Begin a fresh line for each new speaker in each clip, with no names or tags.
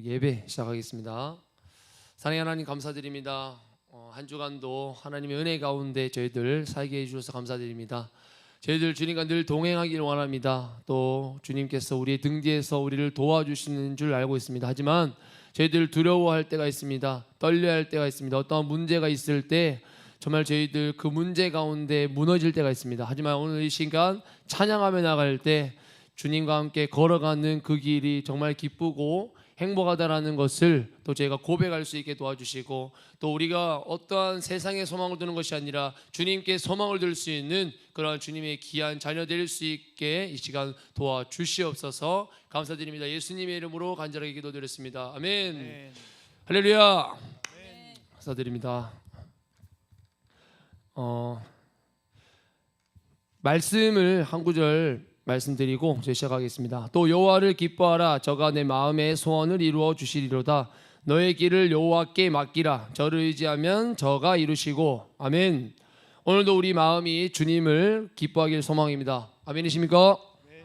예배 시작하겠습니다. 사랑하는 하나님 감사드립니다. 한 주간도 하나님의 은혜 가운데 저희들 살게 해주셔서 감사드립니다. 저희들 주님과 늘 동행하기를 원합니다. 또 주님께서 우리의 등 뒤에서 우리를 도와주시는 줄 알고 있습니다. 하지만 저희들 두려워할 때가 있습니다. 떨려할 때가 있습니다. 어떠한 문제가 있을 때 정말 저희들 그 문제 가운데 무너질 때가 있습니다. 하지만 오늘 이 시간 찬양하며 나갈 때 주님과 함께 걸어가는 그 길이 정말 기쁘고 행복하다라는 것을 또 저희가 고백할 수 있게 도와주시고, 또 우리가 어떠한 세상에 소망을 두는 것이 아니라 주님께 소망을 둘 수 있는 그런 주님의 귀한 자녀 될 수 있게 이 시간 도와주시옵소서. 감사드립니다. 예수님의 이름으로 간절하게 기도드렸습니다. 아멘. 네. 할렐루야. 네. 감사드립니다. 말씀을 한 구절 말씀드리고 이제 시작하겠습니다. 또 여호와를 기뻐하라. 저가 내 마음의 소원을 이루어 주시리로다. 너의 길을 여호와께 맡기라. 저를 의지하면 저가 이루시고. 아멘. 오늘도 우리 마음이 주님을 기뻐하길 소망입니다. 아멘이십니까? 네.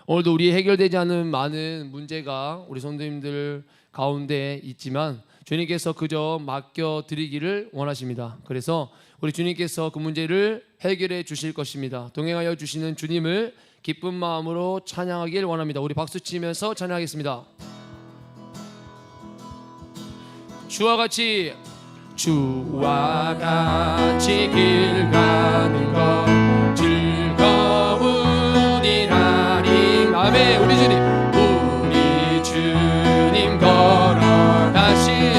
오늘도 우리 해결되지 않은 많은 문제가 우리 성도님들 가운데 있지만 주님께서 그저 맡겨드리기를 원하십니다. 그래서 우리 주님께서 그 문제를 해결해 주실 것입니다. 동행하여 주시는 주님을 기쁜 마음으로 찬양하길 원합니다. 우리 박수 치면서 찬양하겠습니다. 주와 같이 길 가는 것 즐거우니라리. 아멘. 우리 주님 걸어가신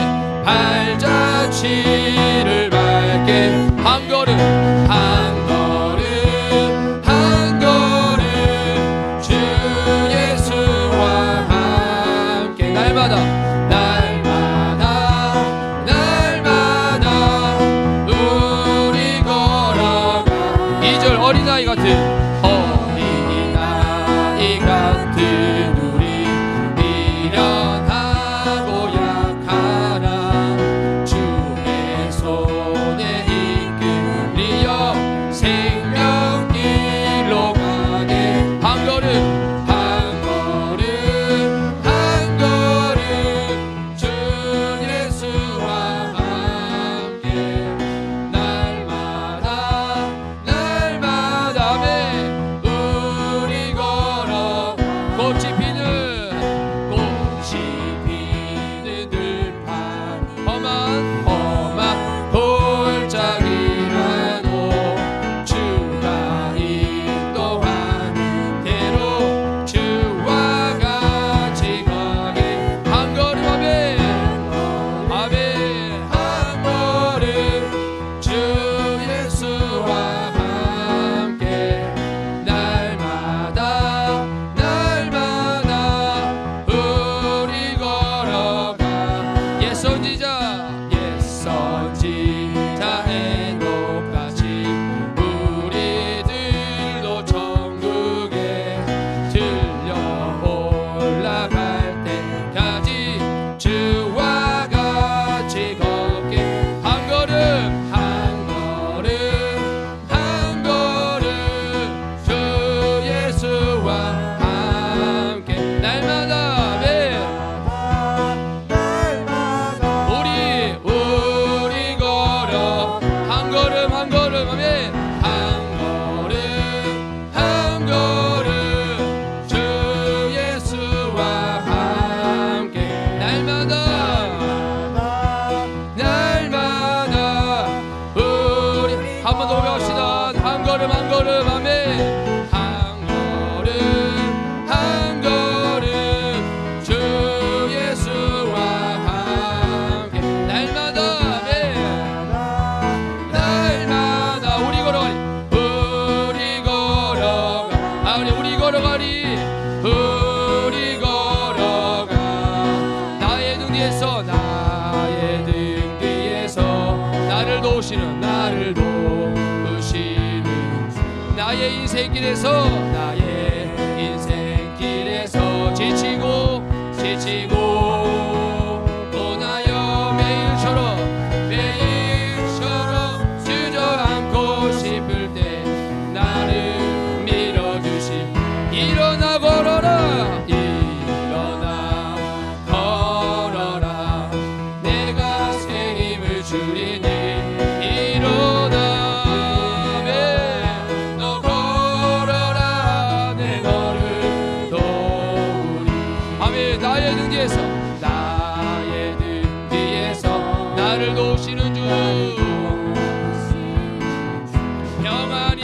발자취를 밟게 한 걸음 주 예수와 함께 날마다 우리 걸어가. 이 뒤에서 나의 등 뒤에서 나를 도우시는 나의 인생길에서 지치고 떠나여 매일처럼 주저앉고 싶을 때 나를 밀어주심. 일어나 걸어라 내가 새 힘을 주리니. 나의 등 뒤에서 나를 도우시는 주. 평안히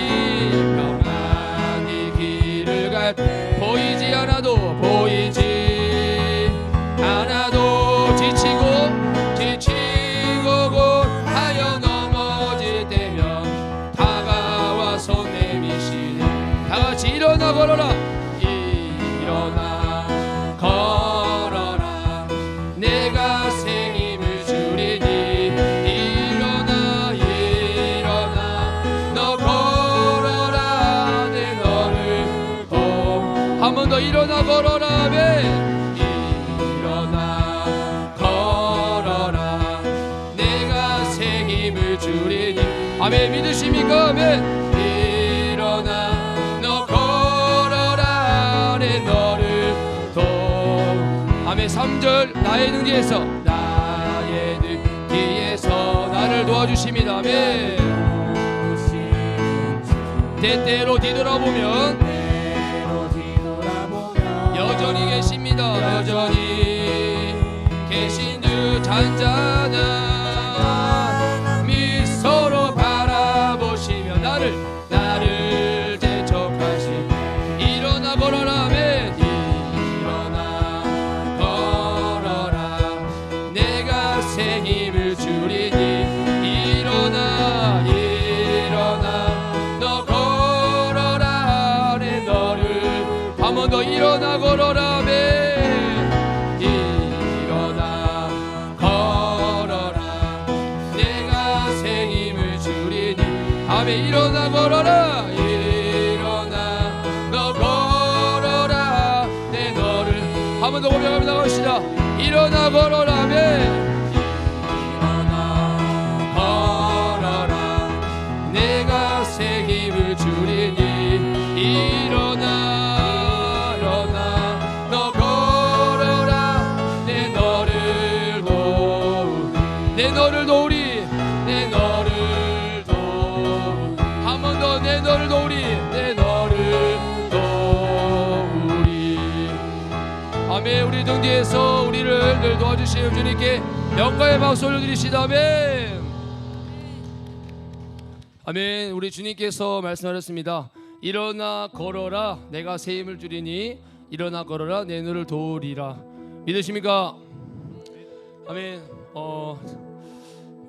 길을 갈 보이지 않아도 지치고 곧하여 넘어질 때면 다가와 손 내미시네. 다같이 일어나 걸어라. 일어나 걸어라 내가 새 힘을 주리니. 일어나 너 걸어라 내 너를 한 번 더 일어나 걸어라. 일어나 걸어라 내가 새 힘을 주리니. 아멘. 믿으십니까? 아멘. 일어나 너 걸어라 내 너를 아멘. 3절 나의 등 뒤에서 나를 도와주십니다. 아멘. 때때로 뒤돌아보면 여전히 계십니다. 여전히 계신 주 잔잔한 미소로 바라보시며 나를 재촉하시. 일어나 걸어라. 아멘. 일어나 걸어라 내가 새 힘을 주리니. 일어나 너 걸어라 내 너를 한 번 더 일어나 걸어라. 아멘. 일어나 걸어라 내가 새 힘을 주리니. 아멘. 일어나 걸어라. 일어나 너 걸어라 내 너를 한 번 더 고백하며 나갑시다. 일어나 걸어라. 아멘. 일어나 걸어라 내가 새 힘을 주리니. 일어나 너 걸어라 내 너를 도우리. 한 번 더 내 너를 도우리. 아멘. 우리 등 뒤에서 우리를 늘 도와주시는 주님께 영광의 박수를 드리시다. 아멘. 아멘. 우리 주님께서 말씀하셨습니다. 일어나 걸어라 내가 새 힘을 주리니. 일어나 걸어라 내 너를 도우리라. 믿으십니까? 아멘.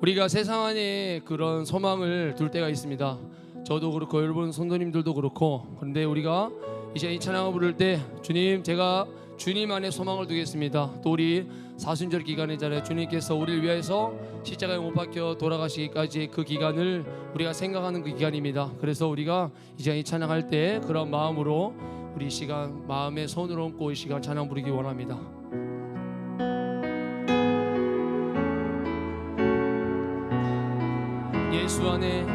우리가 세상 안에 그런 소망을 둘 때가 있습니다. 저도 그렇고 여러분 성도님들도 그렇고. 그런데 우리가 이제 이 찬양을 부를 때 주님 제가 주님 안에 소망을 두겠습니다. 또 우리 사순절 기간이잖아요. 주님께서 우리를 위해서 십자가에 못 박혀 돌아가시기까지 그 기간을 우리가 생각하는 그 기간입니다. 그래서 우리가 이제 이 찬양할 때 그런 마음으로 우리 시간 마음에 손을 얹고 이 시간 찬양 부르기 원합니다. 예수 안에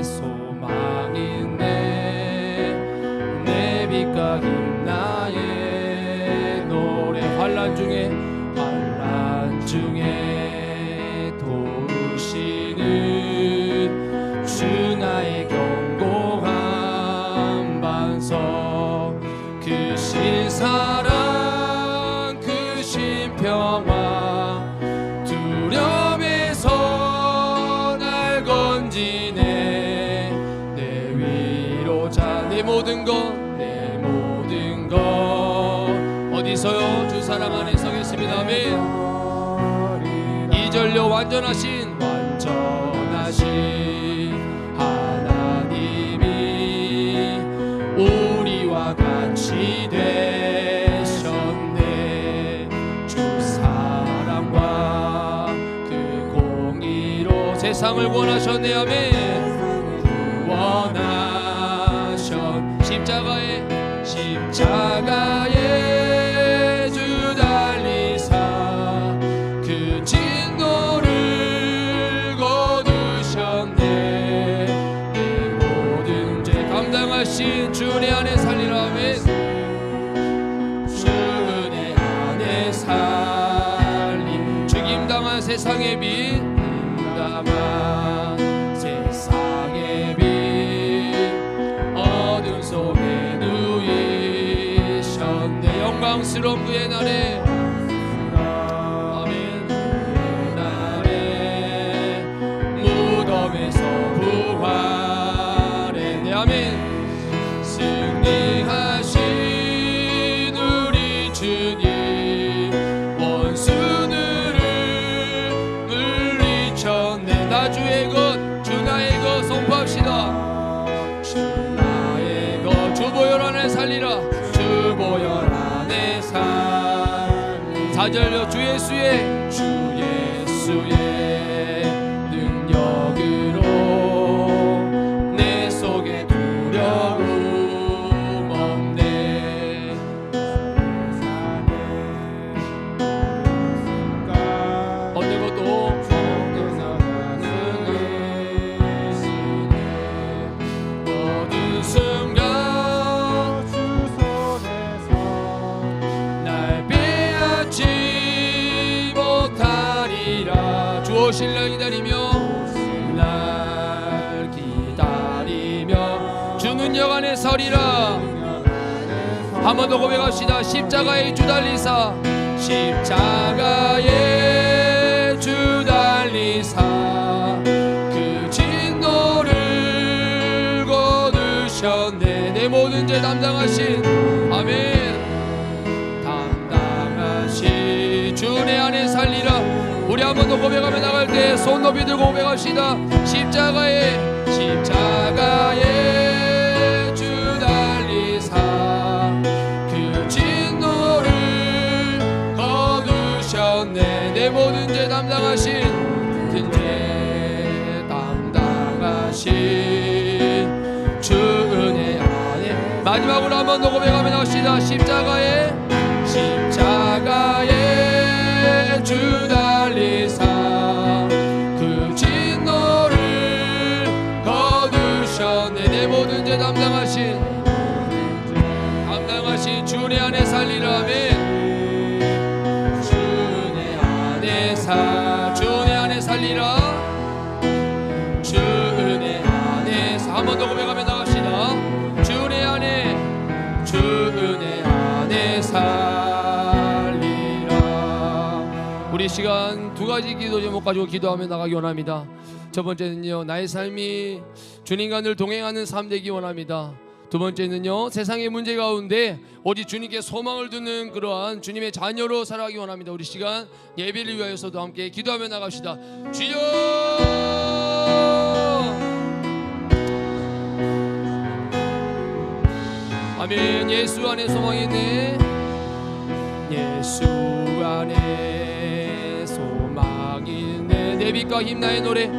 소망이 있네. 내 빛과 힘 나의 노래. 환난 중에 도우시는 주 나의 견고한 반석. 크신 사랑 크신 평화 두려움에서 날 건지네. 내 위로자 내 모든 것 어디서요? 주 사랑 안에 서겠습니다. 아멘. 2절요. 완전하신 하나님이 우리와 같이 되셨네. 세상을 구원하셨네. 아멘. 구원하셨 십자가에 주 달리사 그 진노를 거두셨네. 내 모든 죄 감당하신 주 내 안에 살리라. 아멘. 주 내 안에 살림 죽임당한 세상의 빛 세상의 빛 어둠 속에 누이셨네. 영광스러운 그의 날에 아멘. 그의 날에 무덤에서 부활했네. 아멘. 승리하신 우리 주님 원수들을 물리쳤네. 나 주의 것 주 나의 것 선포합시다. 주 나의 것 주 보혈 안에 살리라. 주 보혈 안에 살리라. 4절로 주 예수의 능력으로 내 속에 두려움 없네. 어느 것도 모든 순간 주 손에서 날 빼앗지 못하리라. 주 오실 날 기다리며 주는 여간에 서리라. 한 번 더 고백합시다. 십자가에 주 달리사 십자가에 주 달리사 그 진노를 거두셨네. 내 모든 죄 담당하신 아멘. 담당하신 주 내 안에 살리라. 우리 한 번 더 고백하며 나갈 때 손 높이 들고 고백합시다. 십자가에 주 달리사 그 진노를 거두셨네. 내 모든 죄 담당하신 주 은혜 안에 마지막으로 한 번 더 고백하며 나갑시다. 십자가에 주 달리사 그 진노를 거두셨네. 내 모든 죄 담당하신 주 내 안에 살리라. 아멘. 주 내 안에 살리라. 주 은혜 안에서 한 번 더 고백하며 나갑시다. 주 은혜 안에 살리라. 우리 시간 두 가지 기도 제목 가지고 기도하며 나가기 원합니다. 첫 번째는요, 나의 삶이 주님과 늘 동행하는 삶 되기 원합니다. 두 번째는요, 세상의 문제 가운데 오직 주님께 소망을 두는 그러한 주님의 자녀로 살아가기 원합니다. 우리 시간 예배를 위하여서도 함께 기도하며 나갑시다. 주여 아멘. 예수 안에 소망이 있네. 예수 안에 소망이 있네. 내 빛과 힘 나의 노래.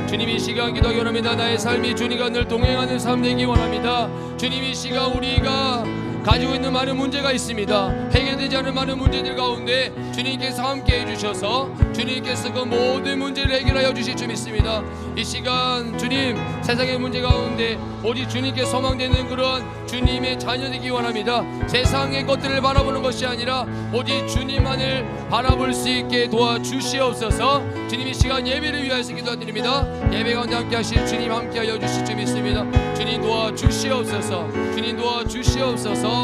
주님 이 시간 기도하기 원합니다. 나의 삶이 주님과 늘 동행하는 삶 되기 원합니다. 주님 이 시간 우리가 가지고 있는 많은 문제가 있습니다. 해결되지 않은 많은 문제들 가운데 주님께서 함께 해주셔서 주님께서 그 모든 문제를 해결하여 주실 줄 믿습니다. 이 시간 주님 세상의 문제 가운데 오직 주님께 소망되는 그런 주님의 자녀 되기 원합니다. 세상의 것들을 바라보는 것이 아니라 오직 주님만을 바라볼 수 있게 도와주시옵소서. 주님 이 시간 예배를 위하여서 기도드립니다. 예배 가운데 함께 하실 주님 함께하여 주실 줄 믿습니다. 주님 도와주시옵소서. 주님 도와주시옵소서.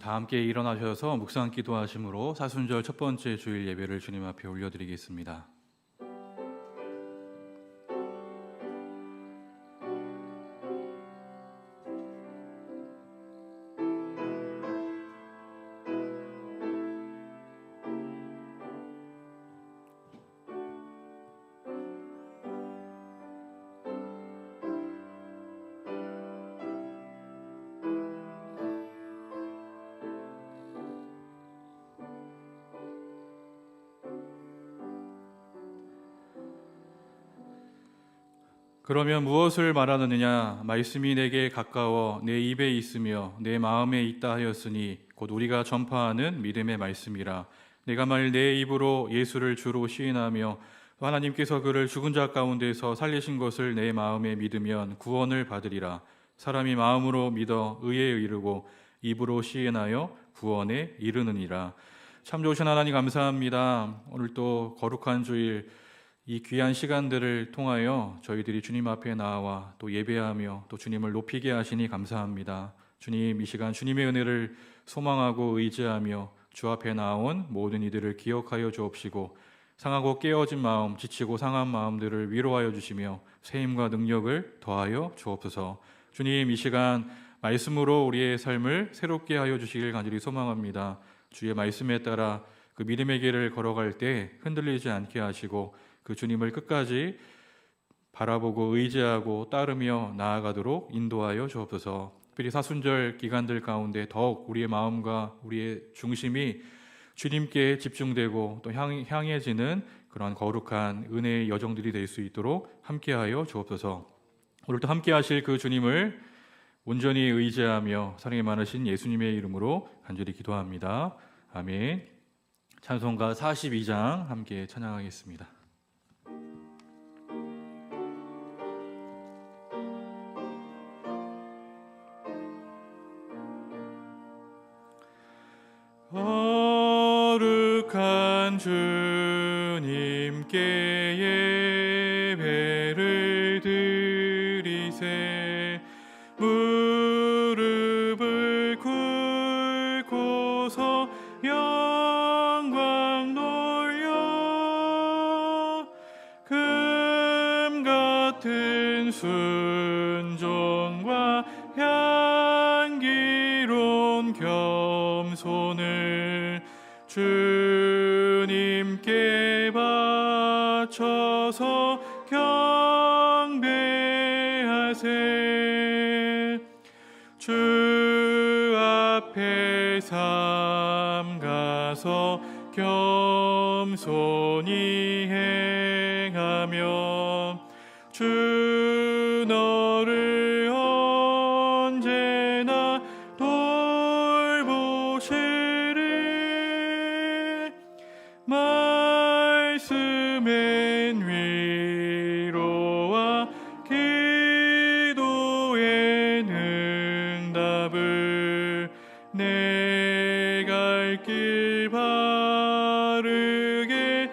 다 함께 일어나셔서 묵상 기도하심으로 사순절 첫 번째 주일 예배를 주님 앞에 올려드리겠습니다. 그러면 무엇을 말하느냐? 말씀이 내게 가까워 내 입에 있으며 내 마음에 있다 하였으니 곧 우리가 전파하는 믿음의 말씀이라. 내가 만일 내 입으로 예수를 주로 시인하며 또 하나님께서 그를 죽은 자 가운데서 살리신 것을 내 마음에 믿으면 구원을 받으리라. 사람이 마음으로 믿어 의에 이르고 입으로 시인하여 구원에 이르느니라. 참 좋으신 하나님 감사합니다. 오늘 또 거룩한 주일 이 귀한 시간들을 통하여 저희들이 주님 앞에 나와 또 예배하며 또 주님을 높이게 하시니 감사합니다. 주님, 이 시간 주님의 은혜를 소망하고 의지하며 주 앞에 나온 모든 이들을 기억하여 주옵시고 상하고 깨어진 마음, 지치고 상한 마음들을 위로하여 주시며 새 힘과 능력을 더하여 주옵소서. 주님, 이 시간 말씀으로 우리의 삶을 새롭게 하여 주시길 간절히 소망합니다. 주의 말씀에 따라 그 믿음의 길을 걸어갈 때 흔들리지 않게 하시고 그 주님을 끝까지 바라보고 의지하고 따르며 나아가도록 인도하여 주옵소서. 특별히 사순절 기간들 가운데 더욱 우리의 마음과 우리의 중심이 주님께 집중되고 또 향해지는 그러한 거룩한 은혜의 여정들이 될 수 있도록 함께하여 주옵소서. 오늘도 함께하실 그 주님을 온전히 의지하며 사랑이 많으신 예수님의 이름으로 간절히 기도합니다. 아멘. 찬송가 42장 함께 찬양하겠습니다. 거룩한 주님께 예배를 드리세. 무릎을 꿇고서 영광 돌려 금 같은 순종과 향기로운 겸손을 주님께 바쳐서 경배하세. 주 앞에 삼가서 겸손히 행하며 주 너를 언제나 돌보시리. 말씀엔 위로와 기도엔 응답을 내 갈 길 바르게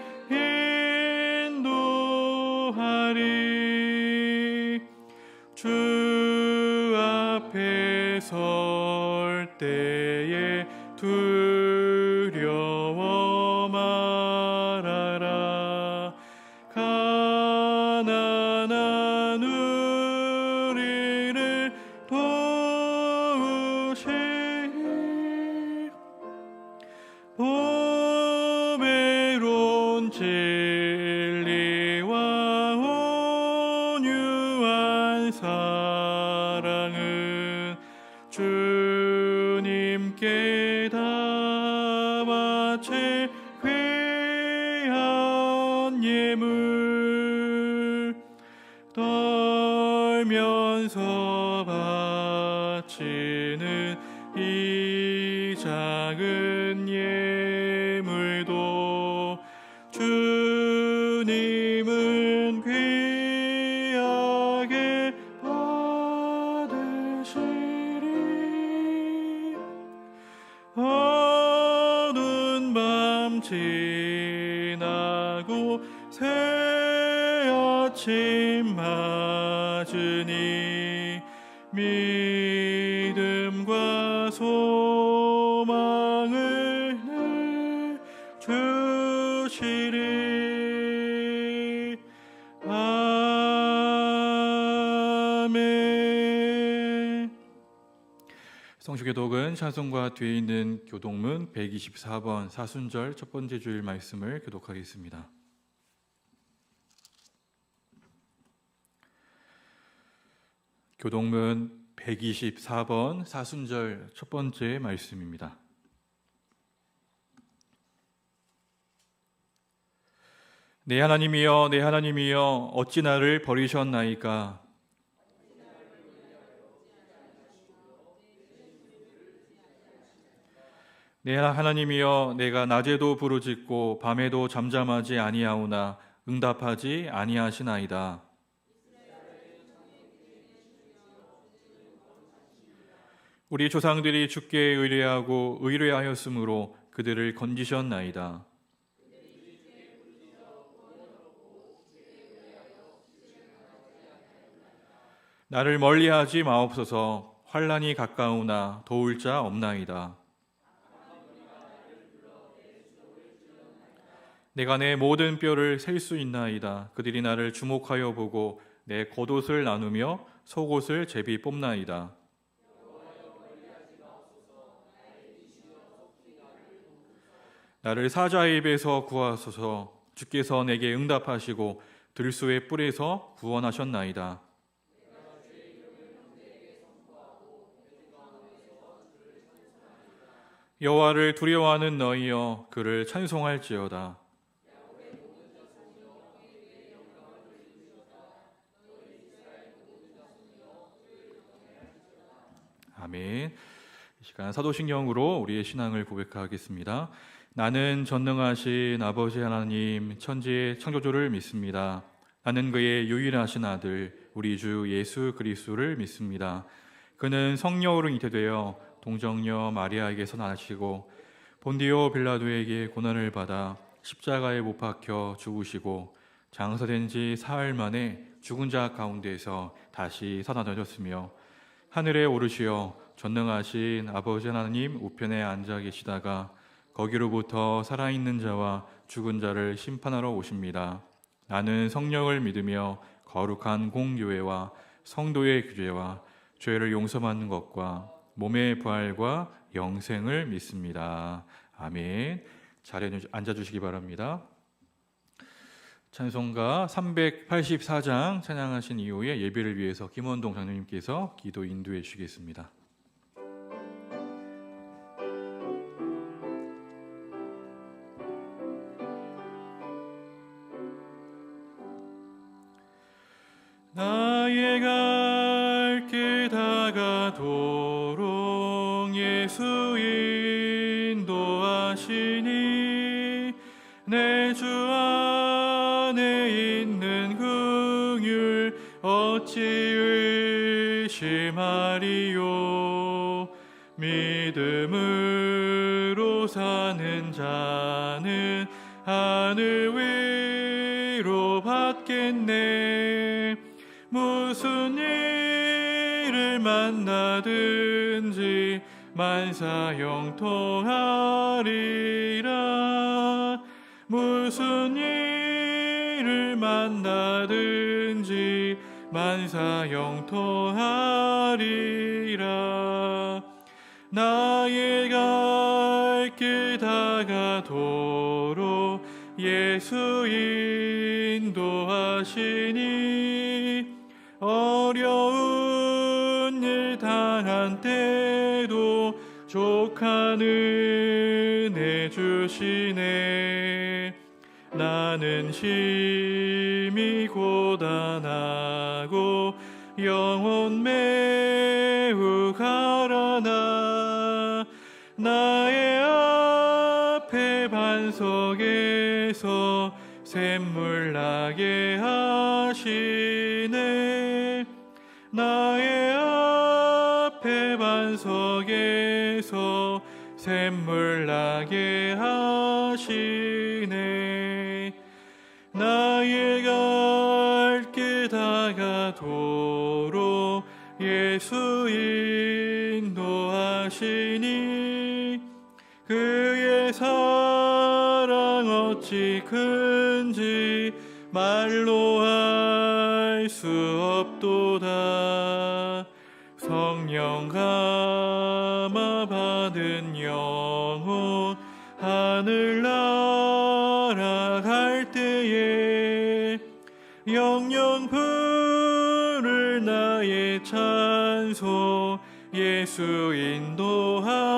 인도하리. 주 앞에 설 때에 두려워 말아라. 가난한 우리를 도우시리. 보배로운 진리와 온유한 사랑은 주님께 다 바칠 귀한 예물. 떨면서 바치는 이 작은 예물도 주님은 귀하게 받으시리. 어두운 밤 지나고 새 아침 맞으니 믿음과 소망 주시리. 아멘. 성수교독은 찬송가 뒤에 있는 교독문 124번 사순절 첫 번째 주일 말씀을 교독하겠습니다. 교독문 124번 사순절 첫 번째 말씀입니다. 내 하나님이여, 내 하나님이여, 어찌 나를 버리셨나이까? 내 하나님이여, 내가 낮에도 부르짖고 밤에도 잠잠하지 아니하오나 응답하지 아니하시나이다. 우리 조상들이 주께 의뢰하고 의뢰하였으므로 그들을 건지셨나이다. 나를 멀리하지 마옵소서. 환난이 가까우나 도울 자 없나이다. 내가 내 모든 뼈를 셀 수 있나이다. 그들이 나를 주목하여 보고 내 겉옷을 나누며 속옷을 제비 뽑나이다. 나를 사자의 입에서 구하소서. 주께서 내게 응답하시고 들소의 뿔에서 구원하셨나이다. 여호와를 두려워하는 너희여, 그를 찬송할지어다. 아멘. 이 시간 사도신경으로 우리의 신앙을 고백하겠습니다. 나는 전능하신 아버지 하나님, 천지의 창조주를 믿습니다. 나는 그의 유일하신 아들, 우리 주 예수 그리스도를 믿습니다. 그는 성령으로 잉태되어 동정녀 마리아에게서 나시고 본디오 빌라도에게 고난을 받아 십자가에 못 박혀 죽으시고 장사된 지 사흘 만에 죽은 자 가운데서 다시 살아나셨으며 하늘에 오르시어 전능하신 아버지 하나님 우편에 앉아 계시다가 거기로부터 살아있는 자와 죽은 자를 심판하러 오십니다. 나는 성령을 믿으며 거룩한 공교회와 성도의 규제와 죄를 용서받는 것과 몸의 부활과 영생을 믿습니다. 아멘. 자리에 앉아주시기 바랍니다. 찬송가 384장 찬양하신 이후에 예배를 위해서 김원동 장로님께서 기도 인도해 주시겠습니다. 나의 갈 길 다가도록 예수 인도하시니 내 주 안에 있는 긍휼 어찌 의심하리요. 믿음으로 사는 자는 하늘 위로 받겠네. 무슨 일을 만나든지 만사형통하리라. 무슨 일을 만나든지 만사형통하리라. 나의 갈 길 다가도록 예수 인도하시니 어려운 일 당한 때도 족한 은혜 주시네. 나는 심히 고단하고 영혼 매우 가라나. 나의 앞에 반석에서 샘물 나게 하시네. 나의 앞에 반석에서 샘물 나게 하시네. 나의 갈 길 다가도록 예수 인도하시니 그의 사랑 어찌 큰지 말로 할 수 없도다. 성령 감화 받은 영혼 하늘 날아갈 때에 영영 부를 나의 찬송 예수 인도하셨네.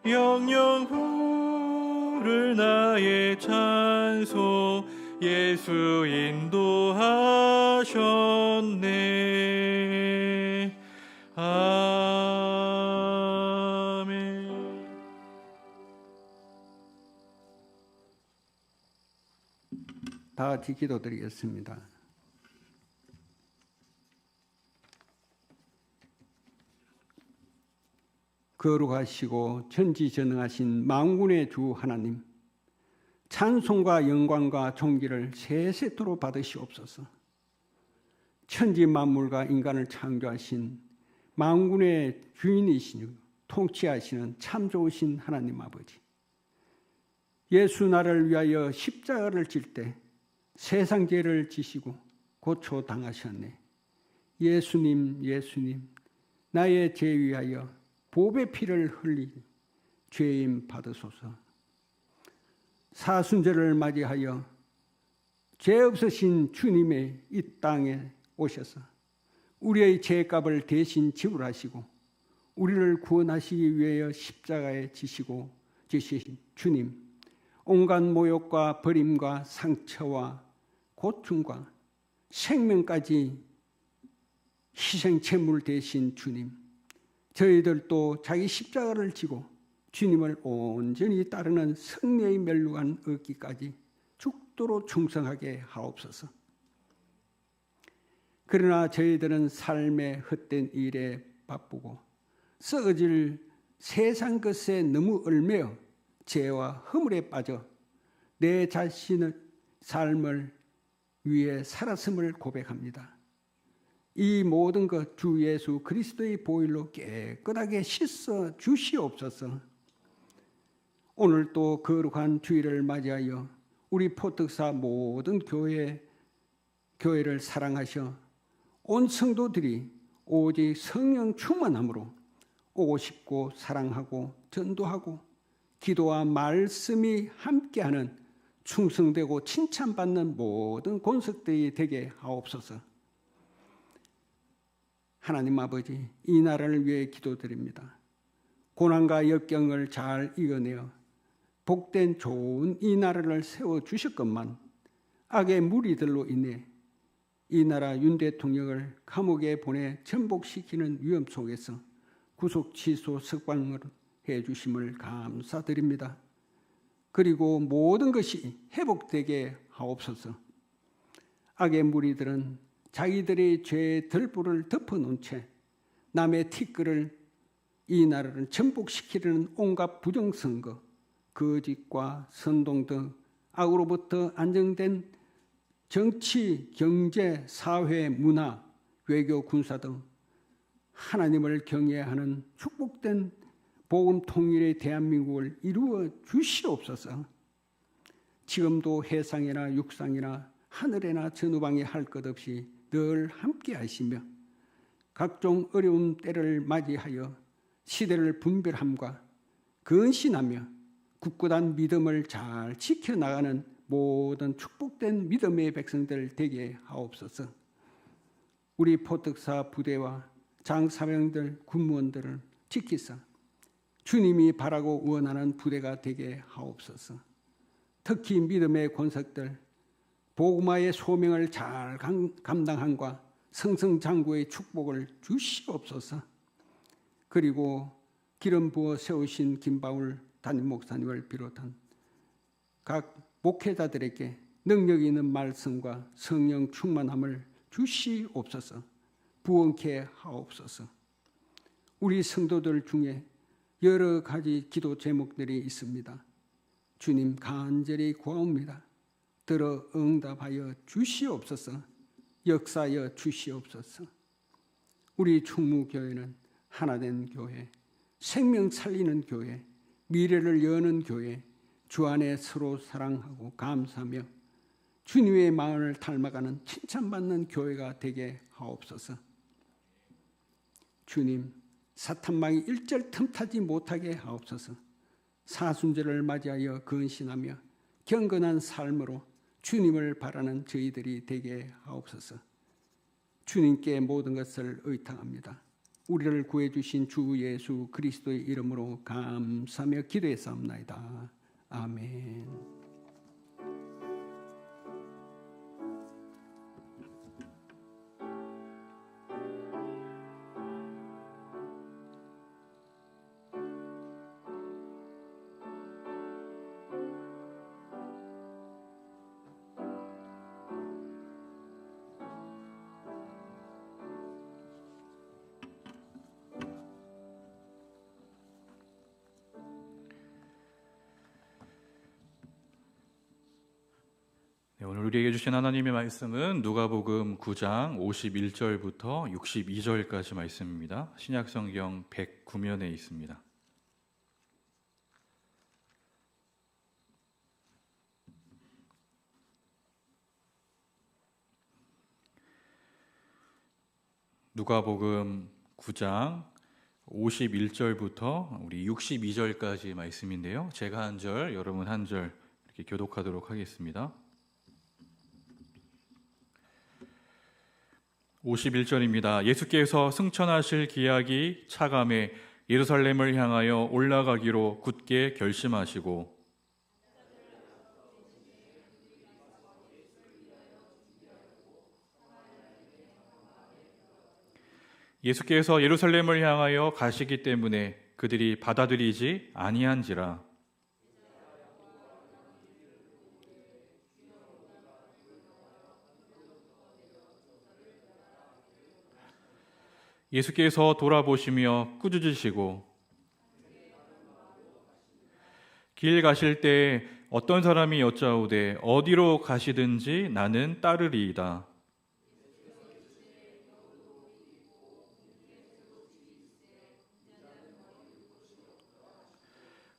영영 부를 나의 찬송 예수 인도하셨네. 아멘.
다 같이 기도드리겠습니다. 거룩하시고 전지전능하신 만군의 주 하나님, 찬송과 영광과 존귀를 세세토록 받으시옵소서. 천지 만물과 인간을 창조하신 만군의 주인이시니 통치하시는 참 좋으신 하나님 아버지, 예수 나를 위하여 십자가를 질 때 세상 죄를 지시고 고초 당하셨네. 예수님, 예수님, 나의 죄 위하여 보배 피를 흘리 죄임 받으소서. 사순절을 맞이하여 죄 없으신 주님의 이 땅에 오셔서 우리의 죄값을 대신 지불하시고 우리를 구원하시기 위하여 십자가에 지시고 지신 주님, 온갖 모욕과 버림과 상처와 고충과 생명까지 희생제물 되신 주님, 저희들도 자기 십자가를 지고 주님을 온전히 따르는 승리의 멸류관 얻기까지 죽도록 충성하게 하옵소서. 그러나 저희들은 삶의 헛된 일에 바쁘고 썩어질 세상 것에 너무 얽매여 죄와 허물에 빠져 내 자신의 삶을 위해 살았음을 고백합니다. 이 모든 것 주 예수 그리스도의 보혈로 깨끗하게 씻어 주시옵소서. 오늘 또 거룩한 주일을 맞이하여 우리 포특사 모든 교회를 사랑하셔 온 성도들이 오직 성령 충만함으로 오고 싶고 사랑하고 전도하고 기도와 말씀이 함께하는 충성되고 칭찬받는 모든 권속들이 되게 하옵소서. 하나님 아버지, 이 나라를 위해 기도드립니다. 고난과 역경을 잘 이겨내어 복된 좋은 이 나라를 세워주셨건만 악의 무리들로 인해 이 나라 윤 대통령을 감옥에 보내 전복시키는 위험 속에서 구속 취소 석방을 해주심을 감사드립니다. 그리고 모든 것이 회복되게 하옵소서. 악의 무리들은 자기들의 죄의 들보를 덮어놓은 채 남의 티끌을 이 나라를 전복시키려는 온갖 부정선거, 거짓과 선동 등 악으로부터 안정된 정치, 경제, 사회, 문화, 외교, 군사 등 하나님을 경외하는 축복된 복음 통일의 대한민국을 이루어 주시옵소서. 지금도 해상이나 육상이나 하늘에나 전후방에 할 것 없이 늘 함께 하시며 각종 어려운 때를 맞이하여 시대를 분별함과 근신하며 굳건한 믿음을 잘 지켜나가는 모든 축복된 믿음의 백성들 되게 하옵소서. 우리 포특사 부대와 장사병들, 군무원들을 지키사 주님이 바라고 원하는 부대가 되게 하옵소서. 특히 믿음의 권석들, 복음화의 소명을 잘 감당함과 승승장구의 축복을 주시옵소서. 그리고 기름 부어 세우신 김바울 담임 목사님을 비롯한 각 목회자들에게 능력 있는 말씀과 성령 충만함을 주시옵소서. 부원케 하옵소서. 우리 성도들 중에 여러 가지 기도 제목들이 있습니다. 주님 간절히 구하옵니다. 들어 응답하여 주시옵소서. 역사하여 주시옵소서. 우리 충무교회는 하나된 교회, 생명 살리는 교회, 미래를 여는 교회, 주 안에 서로 사랑하고 감사하며 주님의 마음을 닮아가는 칭찬받는 교회가 되게 하옵소서. 주님, 사탄망이 일절 틈타지 못하게 하옵소서. 사순절을 맞이하여 근신하며 경건한 삶으로 주님을 바라는 저희들이 되게 하옵소서. 주님께 모든 것을 의탁합니다. 우리를 구해주신 주 예수 그리스도의 이름으로 감사하며 기도했사옵나이다. 아멘.
네, 오늘 우리에게 주신 하나님의 말씀은 누가복음 9장 51절부터 62절까지 말씀입니다. 신약성경 109면에 있습니다. 누가복음 9장 51절부터 우리 62절까지 말씀인데요. 제가 한 절, 여러분 한 절 이렇게 교독하도록 하겠습니다. 51절입니다. 예수께서 승천하실 기약이 차감해 예루살렘을 향하여 올라가기로 굳게 결심하시고 예수께서 예루살렘을 향하여 가시기 때문에 그들이 받아들이지 아니한지라. 예수께서 돌아보시며 꾸짖으시고 길 가실 때 어떤 사람이 여짜오되 어디로 가시든지 나는 따르리이다.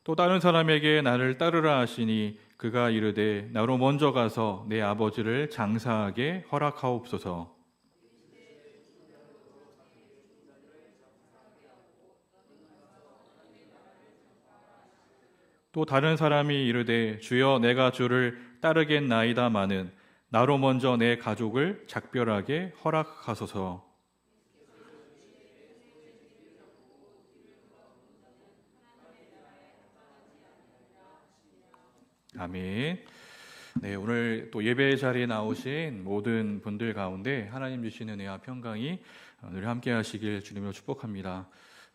또 다른 사람에게 나를 따르라 하시니 그가 이르되 나로 먼저 가서 내 아버지를 장사하게 허락하옵소서. 또 다른 사람이 이르되 주여 내가 주를 따르겠나이다마는 나로 먼저 내 가족을 작별하게 허락하소서. 아멘. 네, 오늘 또 예배 자리에 나오신 모든 분들 가운데 하나님 주시는 은혜와 평강이 늘 함께 하시길 주님으로 축복합니다.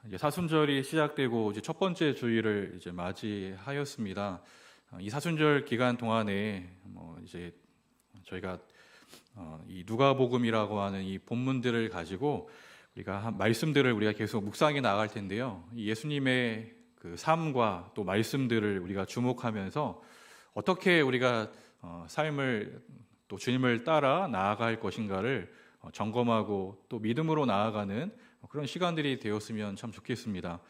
이제 사순절이 시작되고 이제 첫 번째 주일을 이제 맞이하였습니다. 이 사순절 기간 동안에 이제 저희가 이 누가복음이라고 하는 이 본문들을 가지고 우리가 말씀들을 우리가 계속 묵상해 나갈 텐데요. 이 예수님의 그 삶과 또 말씀들을 우리가 주목하면서 어떻게 우리가 삶을 또 주님을 따라 나아갈 것인가를 점검하고 또 믿음으로 나아가는 그런 시간들이 되었으면 참 좋겠습니다.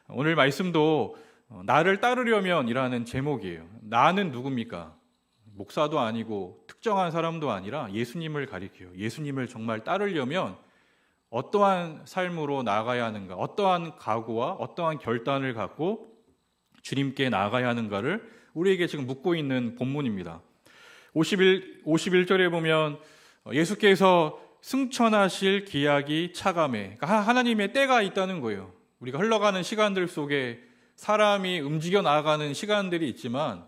오늘 말씀도 나를 따르려면 이라는 제목이에요. 나는 누굽니까? 목사도 아니고 특정한 사람도 아니라 예수님을 가리켜요. 예수님을 정말 따르려면 어떠한 삶으로 나아가야 하는가, 어떠한 각오와 어떠한 결단을 갖고 주님께 나아가야 하는가를 우리에게 지금 묻고 있는 본문입니다. 51절에 보면 예수께서 승천하실 기약이 차감해, 그러니까 하나님의 때가 있다는 거예요. 우리가 흘러가는 시간들 속에 사람이 움직여 나아가는 시간들이 있지만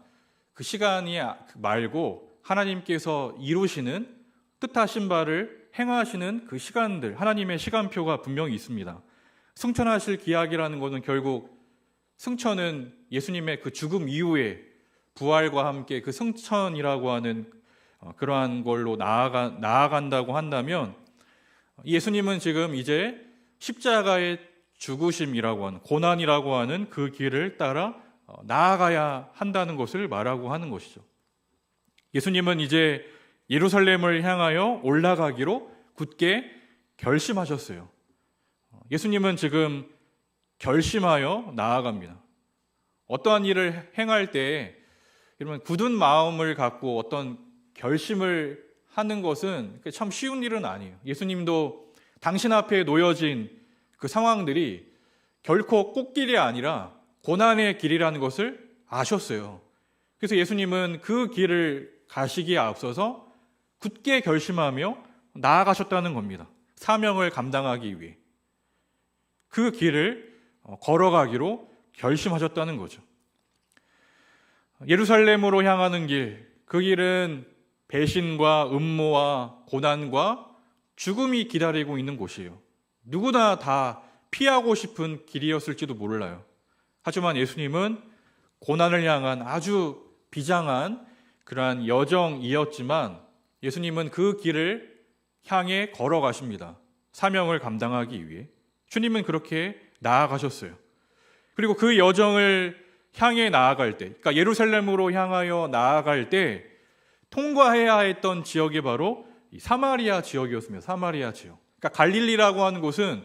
그 시간이 말고 하나님께서 이루시는 뜻하신 바를 행하시는 그 시간들, 하나님의 시간표가 분명히 있습니다. 승천하실 기약이라는 것은 결국 승천은 예수님의 그 죽음 이후에 부활과 함께 그 승천이라고 하는 그러한 걸로 나아간다고 한다면 예수님은 지금 이제 십자가의 죽으심이라고 하는 고난이라고 하는 그 길을 따라 나아가야 한다는 것을 말하고 하는 것이죠. 예수님은 이제 예루살렘을 향하여 올라가기로 굳게 결심하셨어요. 예수님은 지금 결심하여 나아갑니다. 어떠한 일을 행할 때 여러분 굳은 마음을 갖고 어떤 결심을 하는 것은 참 쉬운 일은 아니에요. 예수님도 당신 앞에 놓여진 그 상황들이 결코 꽃길이 아니라 고난의 길이라는 것을 아셨어요. 그래서 예수님은 그 길을 가시기에 앞서서 굳게 결심하며 나아가셨다는 겁니다. 사명을 감당하기 위해 그 길을 걸어가기로 결심하셨다는 거죠. 예루살렘으로 향하는 길, 그 길은 배신과 음모와 고난과 죽음이 기다리고 있는 곳이에요. 누구나 다 피하고 싶은 길이었을지도 몰라요. 하지만 예수님은 고난을 향한 아주 비장한 그러한 여정이었지만 예수님은 그 길을 향해 걸어가십니다. 사명을 감당하기 위해. 주님은 그렇게 나아가셨어요. 그리고 그 여정을 향해 나아갈 때, 그러니까 예루살렘으로 향하여 나아갈 때 통과해야 했던 지역이 바로 이 사마리아 지역이었습니다. 사마리아 지역. 그러니까 갈릴리라고 하는 곳은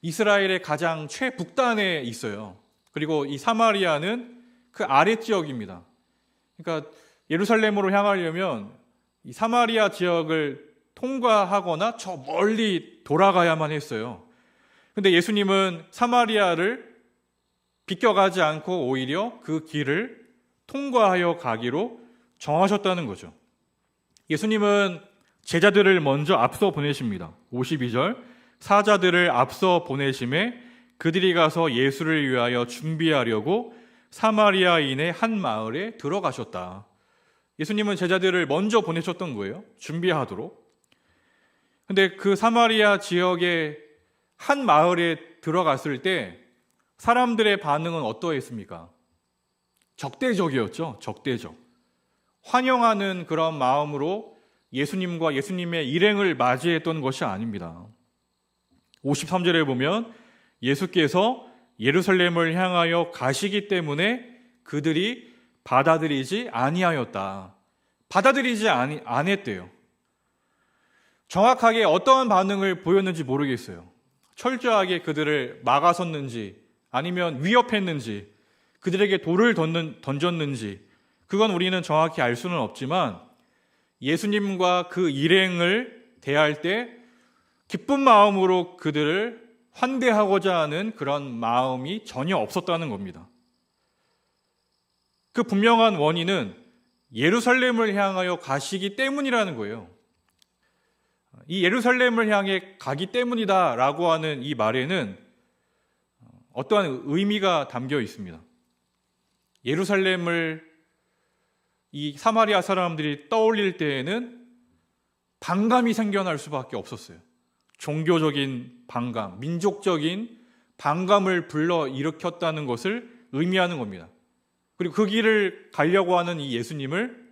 이스라엘의 가장 최북단에 있어요. 그리고 이 사마리아는 그 아래 지역입니다. 그러니까 예루살렘으로 향하려면 이 사마리아 지역을 통과하거나 저 멀리 돌아가야만 했어요. 근데 예수님은 사마리아를 비껴가지 않고 오히려 그 길을 통과하여 가기로 정하셨다는 거죠. 예수님은 제자들을 먼저 앞서 보내십니다. 52절 사자들을 앞서 보내심에 그들이 가서 예수를 위하여 준비하려고 사마리아인의 한 마을에 들어가셨다. 예수님은 제자들을 먼저 보내셨던 거예요. 준비하도록. 근데 그 사마리아 지역의 한 마을에 들어갔을 때 사람들의 반응은 어떠했습니까? 적대적이었죠. 적대적. 환영하는 그런 마음으로 예수님과 예수님의 일행을 맞이했던 것이 아닙니다. 53절에 보면 예수께서 예루살렘을 향하여 가시기 때문에 그들이 받아들이지 아니하였다. 받아들이지 않았대요. 정확하게 어떠한 반응을 보였는지 모르겠어요. 철저하게 그들을 막아섰는지 아니면 위협했는지 그들에게 돌을 던졌는지 그건 우리는 정확히 알 수는 없지만 예수님과 그 일행을 대할 때 기쁜 마음으로 그들을 환대하고자 하는 그런 마음이 전혀 없었다는 겁니다. 그 분명한 원인은 예루살렘을 향하여 가시기 때문이라는 거예요. 이 예루살렘을 향해 가기 때문이다라고 하는 이 말에는 어떠한 의미가 담겨 있습니다. 예루살렘을 이 사마리아 사람들이 떠올릴 때에는 반감이 생겨날 수밖에 없었어요. 종교적인 반감, 민족적인 반감을 불러일으켰다는 것을 의미하는 겁니다. 그리고 그 길을 가려고 하는 이 예수님을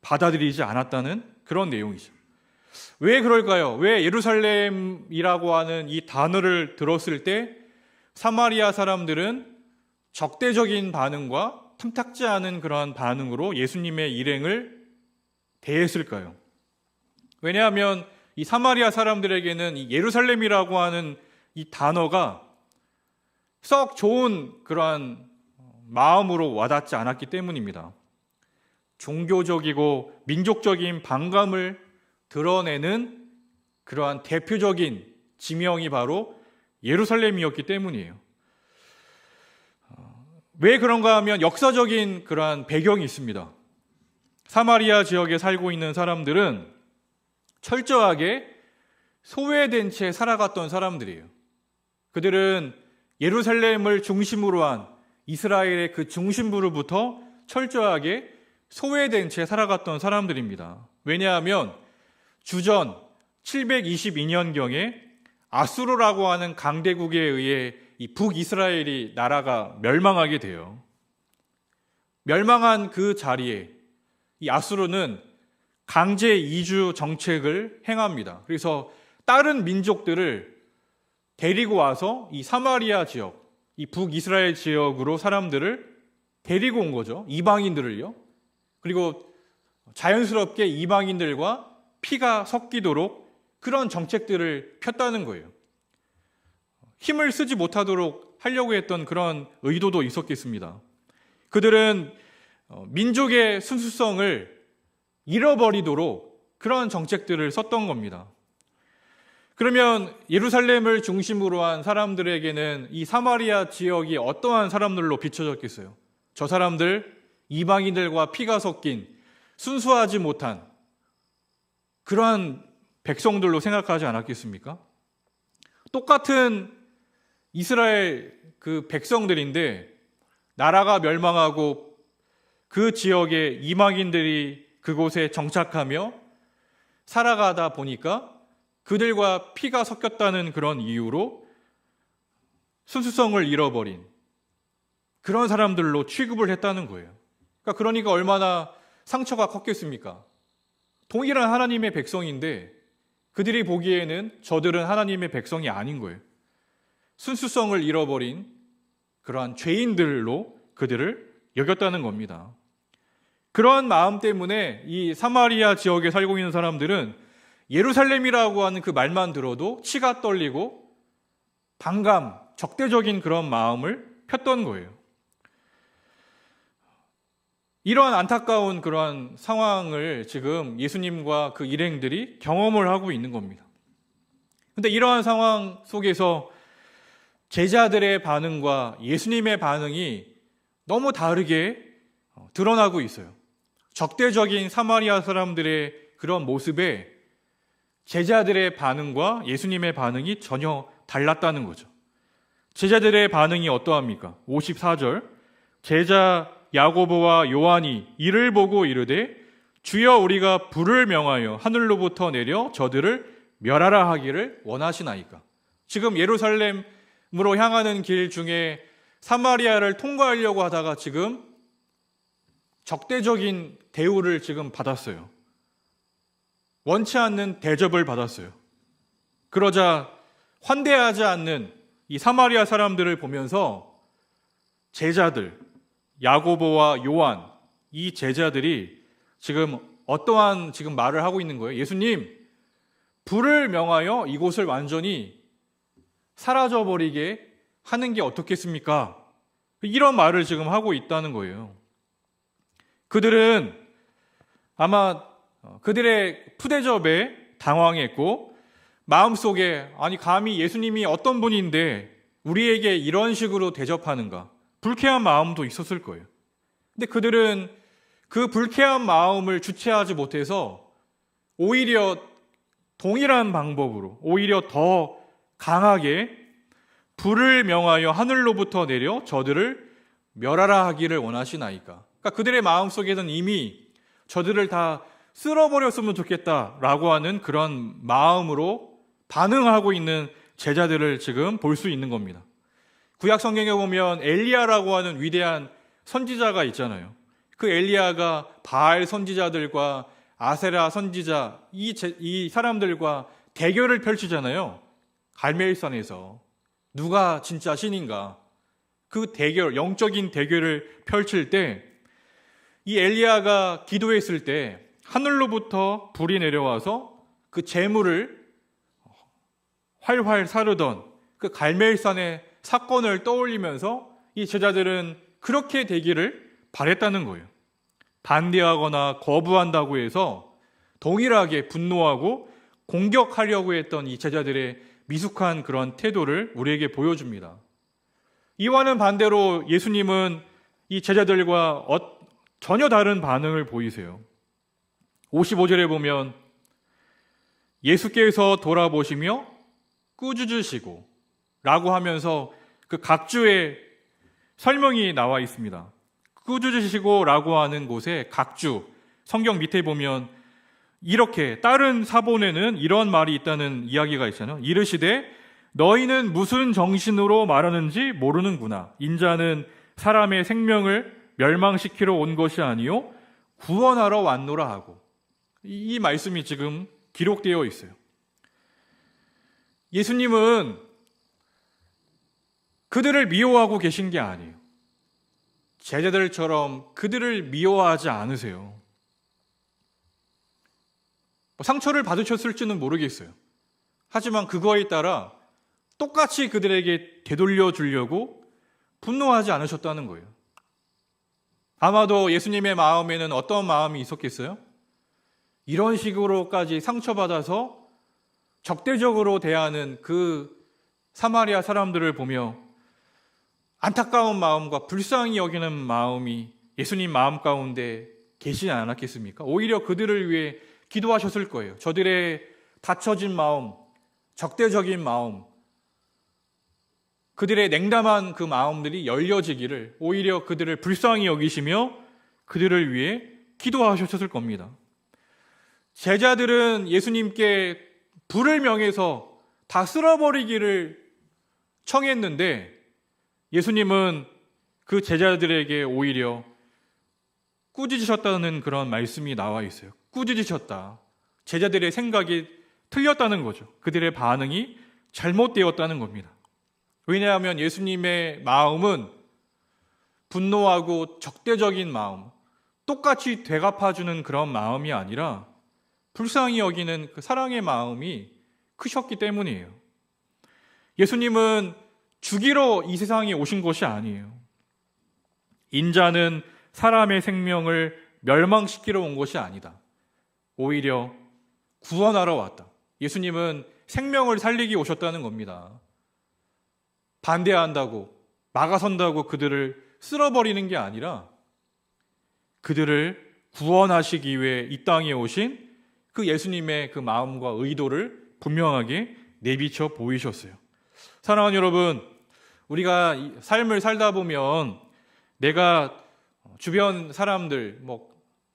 받아들이지 않았다는 그런 내용이죠. 왜 그럴까요? 왜 예루살렘이라고 하는 이 단어를 들었을 때 사마리아 사람들은 적대적인 반응과 탐탁지 않은 그러한 반응으로 예수님의 일행을 대했을까요? 왜냐하면 이 사마리아 사람들에게는 이 예루살렘이라고 하는 이 단어가 썩 좋은 그러한 마음으로 와닿지 않았기 때문입니다. 종교적이고 민족적인 반감을 드러내는 그러한 대표적인 지명이 바로 예루살렘이었기 때문이에요. 왜 그런가 하면 역사적인 그러한 배경이 있습니다. 사마리아 지역에 살고 있는 사람들은 철저하게 소외된 채 살아갔던 사람들이에요. 그들은 예루살렘을 중심으로 한 이스라엘의 그 중심부로부터 철저하게 소외된 채 살아갔던 사람들입니다. 왜냐하면 주전 722년경에 아수르라고 하는 강대국에 의해 이 북이스라엘이 나라가 멸망하게 돼요. 멸망한 그 자리에 이 아수르는 강제 이주 정책을 행합니다. 그래서 다른 민족들을 데리고 와서 이 사마리아 지역, 이 북이스라엘 지역으로 사람들을 데리고 온 거죠. 이방인들을요. 그리고 자연스럽게 이방인들과 피가 섞이도록 그런 정책들을 폈다는 거예요. 힘을 쓰지 못하도록 하려고 했던 그런 의도도 있었겠습니다. 그들은 민족의 순수성을 잃어버리도록 그런 정책들을 썼던 겁니다. 그러면 예루살렘을 중심으로 한 사람들에게는 이 사마리아 지역이 어떠한 사람들로 비춰졌겠어요? 저 사람들, 이방인들과 피가 섞인 순수하지 못한 그러한 백성들로 생각하지 않았겠습니까? 똑같은 이스라엘 그 백성들인데 나라가 멸망하고 그 지역에 이방인들이 그곳에 정착하며 살아가다 보니까 그들과 피가 섞였다는 그런 이유로 순수성을 잃어버린 그런 사람들로 취급을 했다는 거예요. 그러니까 얼마나 상처가 컸겠습니까? 동일한 하나님의 백성인데 그들이 보기에는 저들은 하나님의 백성이 아닌 거예요. 순수성을 잃어버린 그러한 죄인들로 그들을 여겼다는 겁니다. 그런 마음 때문에 이 사마리아 지역에 살고 있는 사람들은 예루살렘이라고 하는 그 말만 들어도 치가 떨리고 반감, 적대적인 그런 마음을 폈던 거예요. 이러한 안타까운 그러한 상황을 지금 예수님과 그 일행들이 경험을 하고 있는 겁니다. 그런데 이러한 상황 속에서 제자들의 반응과 예수님의 반응이 너무 다르게 드러나고 있어요. 적대적인 사마리아 사람들의 그런 모습에 제자들의 반응과 예수님의 반응이 전혀 달랐다는 거죠. 제자들의 반응이 어떠합니까? 54절 제자 야고보와 요한이 이를 보고 이르되 주여 우리가 불을 명하여 하늘로부터 내려 저들을 멸하라 하기를 원하시나이까. 지금 예루살렘으로 향하는 길 중에 사마리아를 통과하려고 하다가 지금 적대적인 대우를 지금 받았어요. 원치 않는 대접을 받았어요. 그러자 환대하지 않는 이 사마리아 사람들을 보면서 제자들, 야고보와 요한, 이 제자들이 지금 어떠한 지금 말을 하고 있는 거예요? 예수님, 불을 명하여 이곳을 완전히 사라져버리게 하는 게 어떻겠습니까? 이런 말을 지금 하고 있다는 거예요. 그들은 아마 그들의 푸대접에 당황했고 마음속에 아니 감히 예수님이 어떤 분인데 우리에게 이런 식으로 대접하는가 불쾌한 마음도 있었을 거예요. 근데 그들은 그 불쾌한 마음을 주체하지 못해서 오히려 동일한 방법으로 오히려 더 강하게 불을 명하여 하늘로부터 내려 저들을 멸하라 하기를 원하시나이까. 그러니까 그들의 마음속에는 이미 저들을 다 쓸어버렸으면 좋겠다라고 하는 그런 마음으로 반응하고 있는 제자들을 지금 볼 수 있는 겁니다. 구약 성경에 보면 엘리야라고 하는 위대한 선지자가 있잖아요. 그 엘리야가 바알 선지자들과 아세라 선지자 이 사람들과 대결을 펼치잖아요. 갈멜산에서 누가 진짜 신인가 그 대결 영적인 대결을 펼칠 때 이 엘리야가 기도했을 때 하늘로부터 불이 내려와서 그 재물을 활활 사르던 그 갈멜산의 사건을 떠올리면서 이 제자들은 그렇게 되기를 바랬다는 거예요. 반대하거나 거부한다고 해서 동일하게 분노하고 공격하려고 했던 이 제자들의 미숙한 그런 태도를 우리에게 보여줍니다. 이와는 반대로 예수님은 이 제자들과 전혀 다른 반응을 보이세요. 55절에 보면 예수께서 돌아보시며 꾸짖으시고 라고 하면서 그 각주의 설명이 나와 있습니다. 꾸짖으시고 라고 하는 곳에 각주, 성경 밑에 보면 이렇게 다른 사본에는 이런 말이 있다는 이야기가 있잖아요. 이르시되 너희는 무슨 정신으로 말하는지 모르는구나. 인자는 사람의 생명을 멸망시키러 온 것이 아니요 구원하러 왔노라 하고 이 말씀이 지금 기록되어 있어요. 예수님은 그들을 미워하고 계신 게 아니에요. 제자들처럼 그들을 미워하지 않으세요. 상처를 받으셨을지는 모르겠어요. 하지만 그거에 따라 똑같이 그들에게 되돌려 주려고 분노하지 않으셨다는 거예요. 아마도 예수님의 마음에는 어떤 마음이 있었겠어요? 이런 식으로까지 상처받아서 적대적으로 대하는 그 사마리아 사람들을 보며 안타까운 마음과 불쌍히 여기는 마음이 예수님 마음 가운데 계시지 않았겠습니까? 오히려 그들을 위해 기도하셨을 거예요. 저들의 닫혀진 마음, 적대적인 마음, 그들의 냉담한 그 마음들이 열려지기를 오히려 그들을 불쌍히 여기시며 그들을 위해 기도하셨을 겁니다. 제자들은 예수님께 불을 명해서 다 쓸어버리기를 청했는데 예수님은 그 제자들에게 오히려 꾸짖으셨다는 그런 말씀이 나와 있어요. 꾸짖으셨다. 제자들의 생각이 틀렸다는 거죠. 그들의 반응이 잘못되었다는 겁니다. 왜냐하면 예수님의 마음은 분노하고 적대적인 마음, 똑같이 되갚아주는 그런 마음이 아니라 불쌍히 여기는 그 사랑의 마음이 크셨기 때문이에요. 예수님은 죽이러 이 세상에 오신 것이 아니에요. 인자는 사람의 생명을 멸망시키러 온 것이 아니다. 오히려 구원하러 왔다. 예수님은 생명을 살리기 오셨다는 겁니다. 반대한다고, 막아선다고 그들을 쓸어버리는 게 아니라 그들을 구원하시기 위해 이 땅에 오신 그 예수님의 그 마음과 의도를 분명하게 내비쳐 보이셨어요. 사랑하는 여러분, 우리가 삶을 살다 보면 내가 주변 사람들,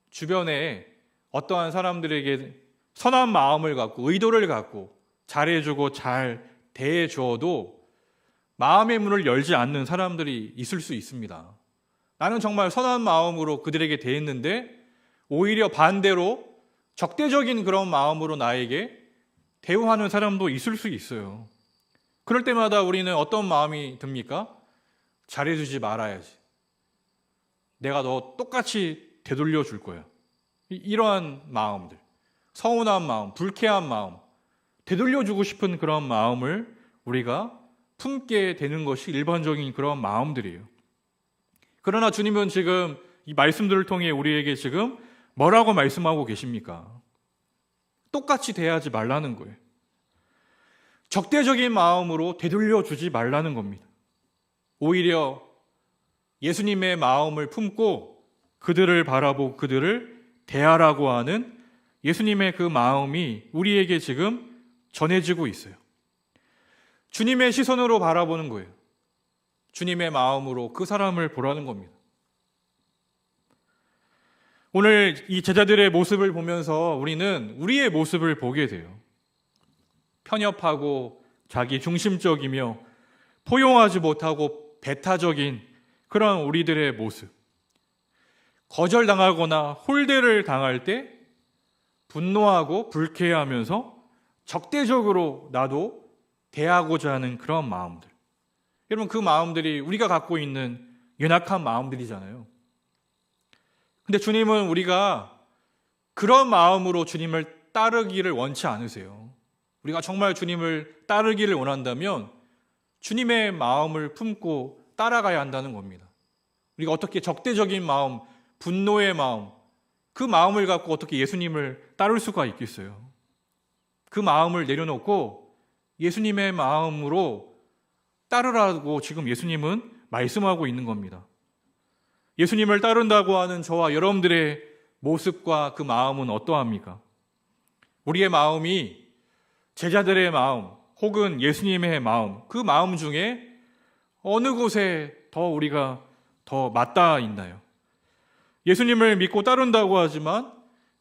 주변에 어떠한 사람들에게 선한 마음을 갖고 의도를 갖고 잘해주고 잘 대해주어도 마음의 문을 열지 않는 사람들이 있을 수 있습니다. 나는 정말 선한 마음으로 그들에게 대했는데 오히려 반대로 적대적인 그런 마음으로 나에게 대우하는 사람도 있을 수 있어요. 그럴 때마다 우리는 어떤 마음이 듭니까? 잘해주지 말아야지. 내가 너 똑같이 되돌려 줄 거야. 이러한 마음들, 서운한 마음, 불쾌한 마음, 되돌려주고 싶은 그런 마음을 우리가 품게 되는 것이 일반적인 그런 마음들이에요. 그러나 주님은 지금 이 말씀들을 통해 우리에게 지금 뭐라고 말씀하고 계십니까? 똑같이 대하지 말라는 거예요. 적대적인 마음으로 되돌려주지 말라는 겁니다. 오히려 예수님의 마음을 품고 그들을 바라보고 그들을 대하라고 하는 예수님의 그 마음이 우리에게 지금 전해지고 있어요. 주님의 시선으로 바라보는 거예요. 주님의 마음으로 그 사람을 보라는 겁니다. 오늘 이 제자들의 모습을 보면서 우리는 우리의 모습을 보게 돼요. 편협하고 자기 중심적이며 포용하지 못하고 배타적인 그런 우리들의 모습. 거절당하거나 홀대를 당할 때 분노하고 불쾌해하면서 적대적으로 나도 대하고자 하는 그런 마음들. 여러분, 그 마음들이 우리가 갖고 있는 연약한 마음들이잖아요. 근데 주님은 우리가 그런 마음으로 주님을 따르기를 원치 않으세요. 우리가 정말 주님을 따르기를 원한다면 주님의 마음을 품고 따라가야 한다는 겁니다. 우리가 어떻게 적대적인 마음, 분노의 마음, 그 마음을 갖고 어떻게 예수님을 따를 수가 있겠어요? 그 마음을 내려놓고 예수님의 마음으로 따르라고 지금 예수님은 말씀하고 있는 겁니다. 예수님을 따른다고 하는 저와 여러분들의 모습과 그 마음은 어떠합니까? 우리의 마음이 제자들의 마음 혹은 예수님의 마음, 그 마음 중에 어느 곳에 더 우리가 더 맞닿아 있나요? 예수님을 믿고 따른다고 하지만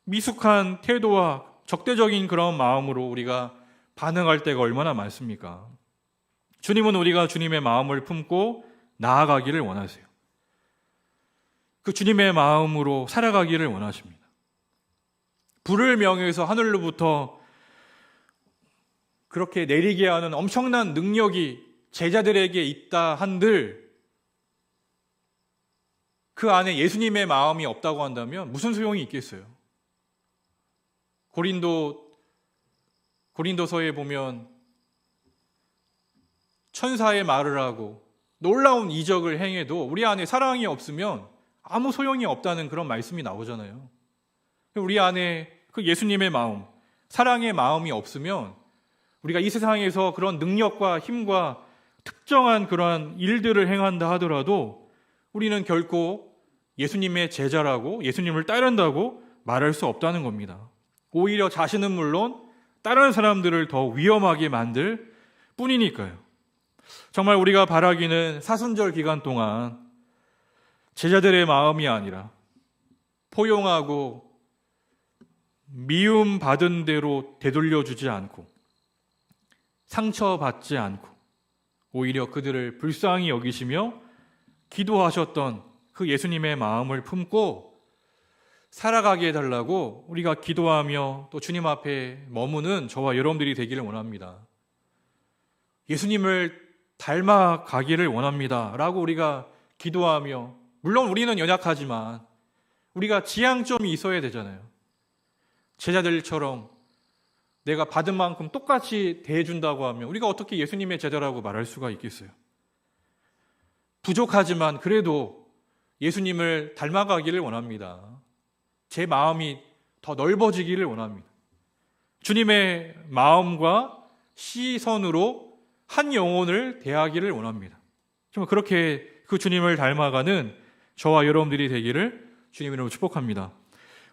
미숙한 태도와 적대적인 그런 마음으로 우리가 반응할 때가 얼마나 많습니까? 주님은 우리가 주님의 마음을 품고 나아가기를 원하세요. 그 주님의 마음으로 살아가기를 원하십니다. 불을 명해서 하늘로부터 그렇게 내리게 하는 엄청난 능력이 제자들에게 있다 한들 그 안에 예수님의 마음이 없다고 한다면 무슨 소용이 있겠어요? 고린도서에 보면 천사의 말을 하고 놀라운 이적을 행해도 우리 안에 사랑이 없으면 아무 소용이 없다는 그런 말씀이 나오잖아요. 우리 안에 그 예수님의 마음, 사랑의 마음이 없으면 우리가 이 세상에서 그런 능력과 힘과 특정한 그러한 일들을 행한다 하더라도 우리는 결코 예수님의 제자라고 예수님을 따른다고 말할 수 없다는 겁니다. 오히려 자신은 물론 다른 사람들을 더 위험하게 만들 뿐이니까요. 정말 우리가 바라기는 사순절 기간 동안 제자들의 마음이 아니라 포용하고 미움 받은 대로 되돌려주지 않고 상처받지 않고 오히려 그들을 불쌍히 여기시며 기도하셨던 그 예수님의 마음을 품고 살아가게 해달라고 우리가 기도하며 또 주님 앞에 머무는 저와 여러분들이 되기를 원합니다. 예수님을 닮아가기를 원합니다 라고 우리가 기도하며, 물론 우리는 연약하지만 우리가 지향점이 있어야 되잖아요. 제자들처럼 내가 받은 만큼 똑같이 대해준다고 하면 우리가 어떻게 예수님의 제자라고 말할 수가 있겠어요? 부족하지만 그래도 예수님을 닮아가기를 원합니다. 제 마음이 더 넓어지기를 원합니다. 주님의 마음과 시선으로 한 영혼을 대하기를 원합니다. 정말 그렇게 그 주님을 닮아가는 저와 여러분들이 되기를 주님 이름으로 축복합니다.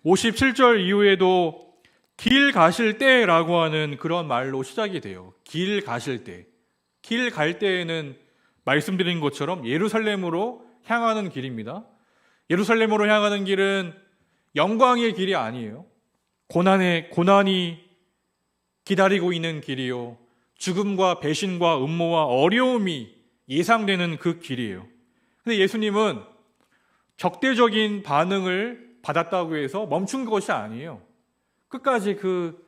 57절 이후에도 길 가실 때라고 하는 그런 말로 시작이 돼요. 길 가실 때. 길 갈 때에는 말씀드린 것처럼 예루살렘으로 향하는 길입니다. 예루살렘으로 향하는 길은 영광의 길이 아니에요. 고난이 기다리고 있는 길이요. 죽음과 배신과 음모와 어려움이 예상되는 그 길이에요. 근데 예수님은 적대적인 반응을 받았다고 해서 멈춘 것이 아니에요. 끝까지 그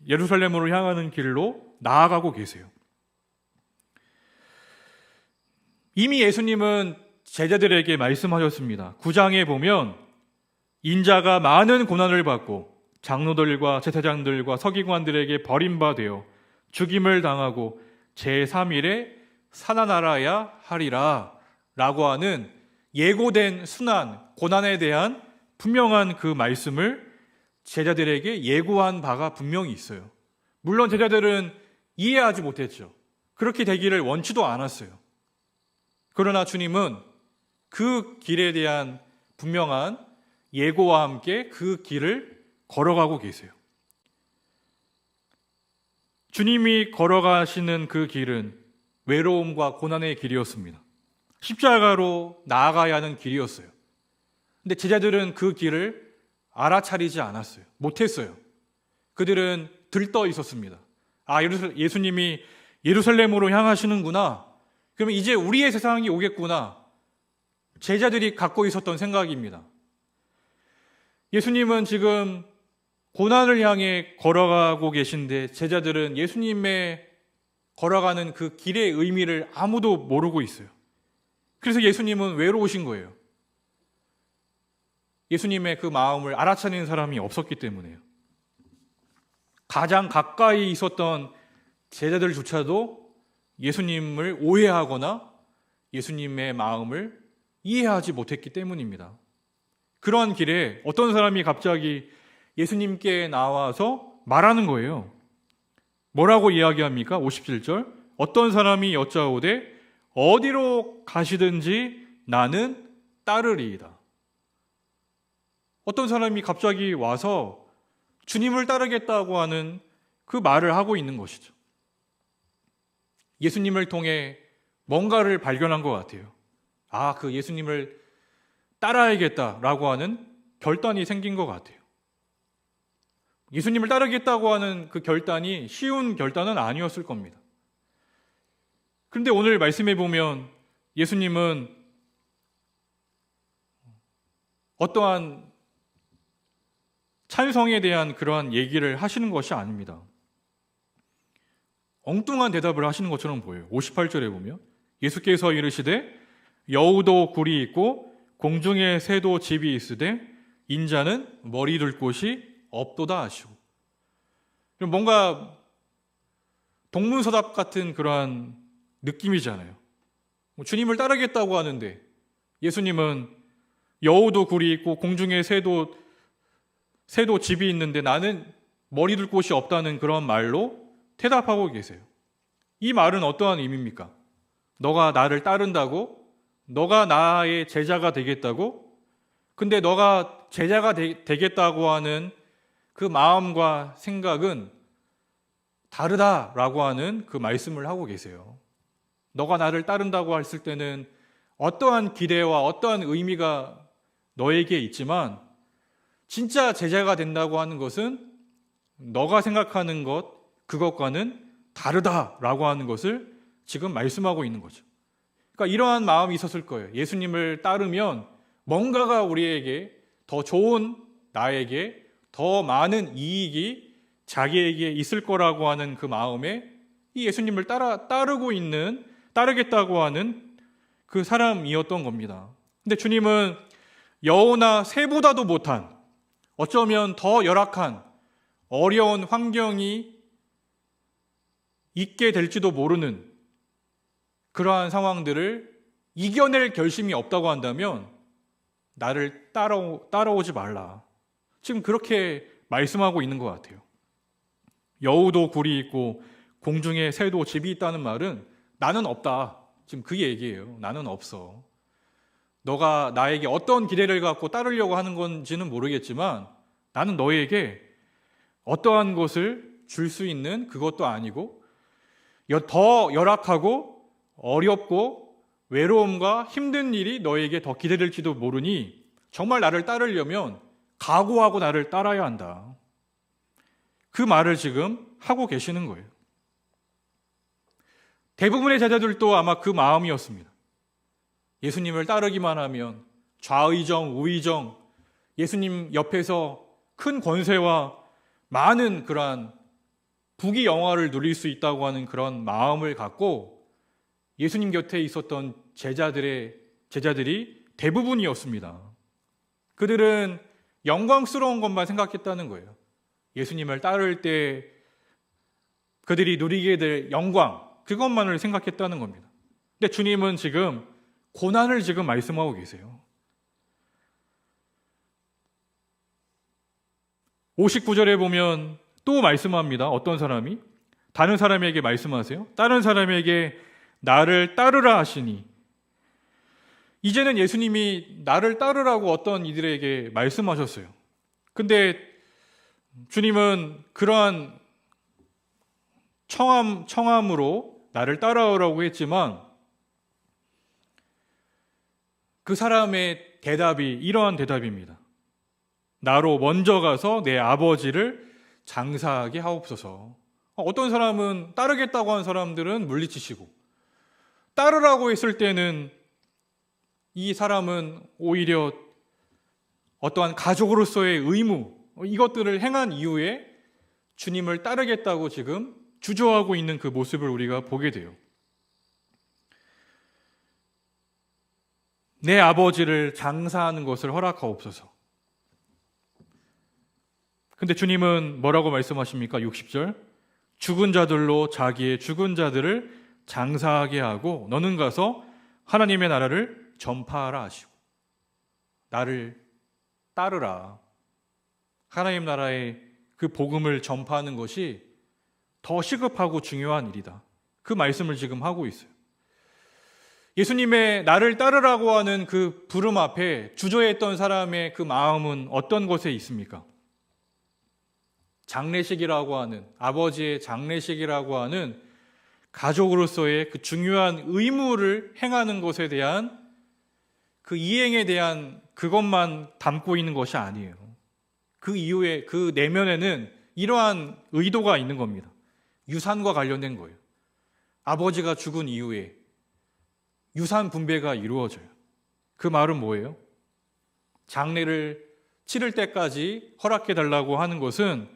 예루살렘으로 향하는 길로 나아가고 계세요. 이미 예수님은 제자들에게 말씀하셨습니다. 9장에 보면 인자가 많은 고난을 받고 장로들과 제사장들과 서기관들에게 버림받아 죽임을 당하고 제3일에 살아나라야 하리라 라고 하는 예고된 순환, 고난에 대한 분명한 그 말씀을 제자들에게 예고한 바가 분명히 있어요. 물론 제자들은 이해하지 못했죠. 그렇게 되기를 원치도 않았어요. 그러나 주님은 그 길에 대한 분명한 예고와 함께 그 길을 걸어가고 계세요. 주님이 걸어가시는 그 길은 외로움과 고난의 길이었습니다. 십자가로 나아가야 하는 길이었어요. 근데 제자들은 그 길을 알아차리지 않았어요. 못했어요. 그들은 들떠 있었습니다. 아, 예수님이 예루살렘으로 향하시는구나. 그러면 이제 우리의 세상이 오겠구나. 제자들이 갖고 있었던 생각입니다. 예수님은 지금 고난을 향해 걸어가고 계신데 제자들은 예수님의 걸어가는 그 길의 의미를 아무도 모르고 있어요. 그래서 예수님은 외로우신 거예요. 예수님의 그 마음을 알아차리는 사람이 없었기 때문에요. 가장 가까이 있었던 제자들조차도 예수님을 오해하거나 예수님의 마음을 이해하지 못했기 때문입니다. 그러한 길에 어떤 사람이 갑자기 예수님께 나와서 말하는 거예요. 뭐라고 이야기합니까? 57절. 어떤 사람이 여짜오되 어디로 가시든지 나는 따르리이다. 어떤 사람이 갑자기 와서 주님을 따르겠다고 하는 그 말을 하고 있는 것이죠. 예수님을 통해 뭔가를 발견한 것 같아요. 아, 그 예수님을 따라야겠다라고 하는 결단이 생긴 것 같아요. 예수님을 따르겠다고 하는 그 결단이 쉬운 결단은 아니었을 겁니다. 그런데 오늘 말씀해 보면 예수님은 어떠한 찬성에 대한 그러한 얘기를 하시는 것이 아닙니다. 엉뚱한 대답을 하시는 것처럼 보여요. 58절에 보면 예수께서 이르시되 여우도 굴이 있고 공중에 새도 집이 있으되 인자는 머리 둘 곳이 없도다 하시고, 뭔가 동문서답 같은 그러한 느낌이잖아요. 주님을 따르겠다고 하는데 예수님은 여우도 굴이 있고 공중에 새도 집이 있는데 나는 머리 둘 곳이 없다는 그런 말로 대답하고 계세요. 이 말은 어떠한 의미입니까? 너가 나를 따른다고? 너가 나의 제자가 되겠다고? 근데 너가 제자가 되겠다고 하는 그 마음과 생각은 다르다라고 하는 그 말씀을 하고 계세요. 너가 나를 따른다고 했을 때는 어떠한 기대와 어떠한 의미가 너에게 있지만 진짜 제자가 된다고 하는 것은 너가 생각하는 것, 그것과는 다르다라고 하는 것을 지금 말씀하고 있는 거죠. 그러니까 이러한 마음이 있었을 거예요. 예수님을 따르면 뭔가가 우리에게 더 좋은, 나에게 더 많은 이익이 자기에게 있을 거라고 하는 그 마음에 이 예수님을 따르겠다고 하는 그 사람이었던 겁니다. 근데 주님은 여우나 새보다도 못한, 어쩌면 더 열악한 어려운 환경이 있게 될지도 모르는 그러한 상황들을 이겨낼 결심이 없다고 한다면 나를 따라오지 말라. 지금 그렇게 말씀하고 있는 것 같아요. 여우도 굴이 있고 공중에 새도 집이 있다는 말은 나는 없다. 지금 그 얘기예요. 나는 없어. 너가 나에게 어떤 기대를 갖고 따르려고 하는 건지는 모르겠지만 나는 너에게 어떠한 것을 줄 수 있는 그것도 아니고 더 열악하고 어렵고 외로움과 힘든 일이 너에게 더 기대될지도 모르니 정말 나를 따르려면 각오하고 나를 따라야 한다. 그 말을 지금 하고 계시는 거예요. 대부분의 제자들도 아마 그 마음이었습니다. 예수님을 따르기만 하면 좌의정, 우의정, 예수님 옆에서 큰 권세와 많은 그러한 부귀 영화를 누릴 수 있다고 하는 그런 마음을 갖고 예수님 곁에 있었던 제자들이 대부분이었습니다. 그들은 영광스러운 것만 생각했다는 거예요. 예수님을 따를 때 그들이 누리게 될 영광, 그것만을 생각했다는 겁니다. 근데 주님은 지금 고난을 지금 말씀하고 계세요. 59절에 보면 또 말씀합니다. 어떤 사람이? 다른 사람에게 말씀하세요. 다른 사람에게 나를 따르라 하시니. 이제는 예수님이 나를 따르라고 어떤 이들에게 말씀하셨어요. 근데 주님은 그러한 청함으로 나를 따라오라고 했지만 그 사람의 대답이 이러한 대답입니다. 나로 먼저 가서 내 아버지를 장사하게 하옵소서. 어떤 사람은 따르겠다고 한 사람들은 물리치시고 따르라고 했을 때는 이 사람은 오히려 어떠한 가족으로서의 의무, 이것들을 행한 이후에 주님을 따르겠다고 지금 주저하고 있는 그 모습을 우리가 보게 돼요. 내 아버지를 장사하는 것을 허락하옵소서. 근데 주님은 뭐라고 말씀하십니까? 60절. 죽은 자들로 자기의 죽은 자들을 장사하게 하고 너는 가서 하나님의 나라를 전파하라 하시고 나를 따르라. 하나님 나라의 그 복음을 전파하는 것이 더 시급하고 중요한 일이다. 그 말씀을 지금 하고 있어요. 예수님의 나를 따르라고 하는 그 부름 앞에 주저했던 사람의 그 마음은 어떤 곳에 있습니까? 장례식이라고 하는, 아버지의 장례식이라고 하는 가족으로서의 그 중요한 의무를 행하는 것에 대한 그 이행에 대한 그것만 담고 있는 것이 아니에요. 그 이후에, 그 내면에는 이러한 의도가 있는 겁니다. 유산과 관련된 거예요. 아버지가 죽은 이후에 유산 분배가 이루어져요. 그 말은 뭐예요? 장례를 치를 때까지 허락해달라고 하는 것은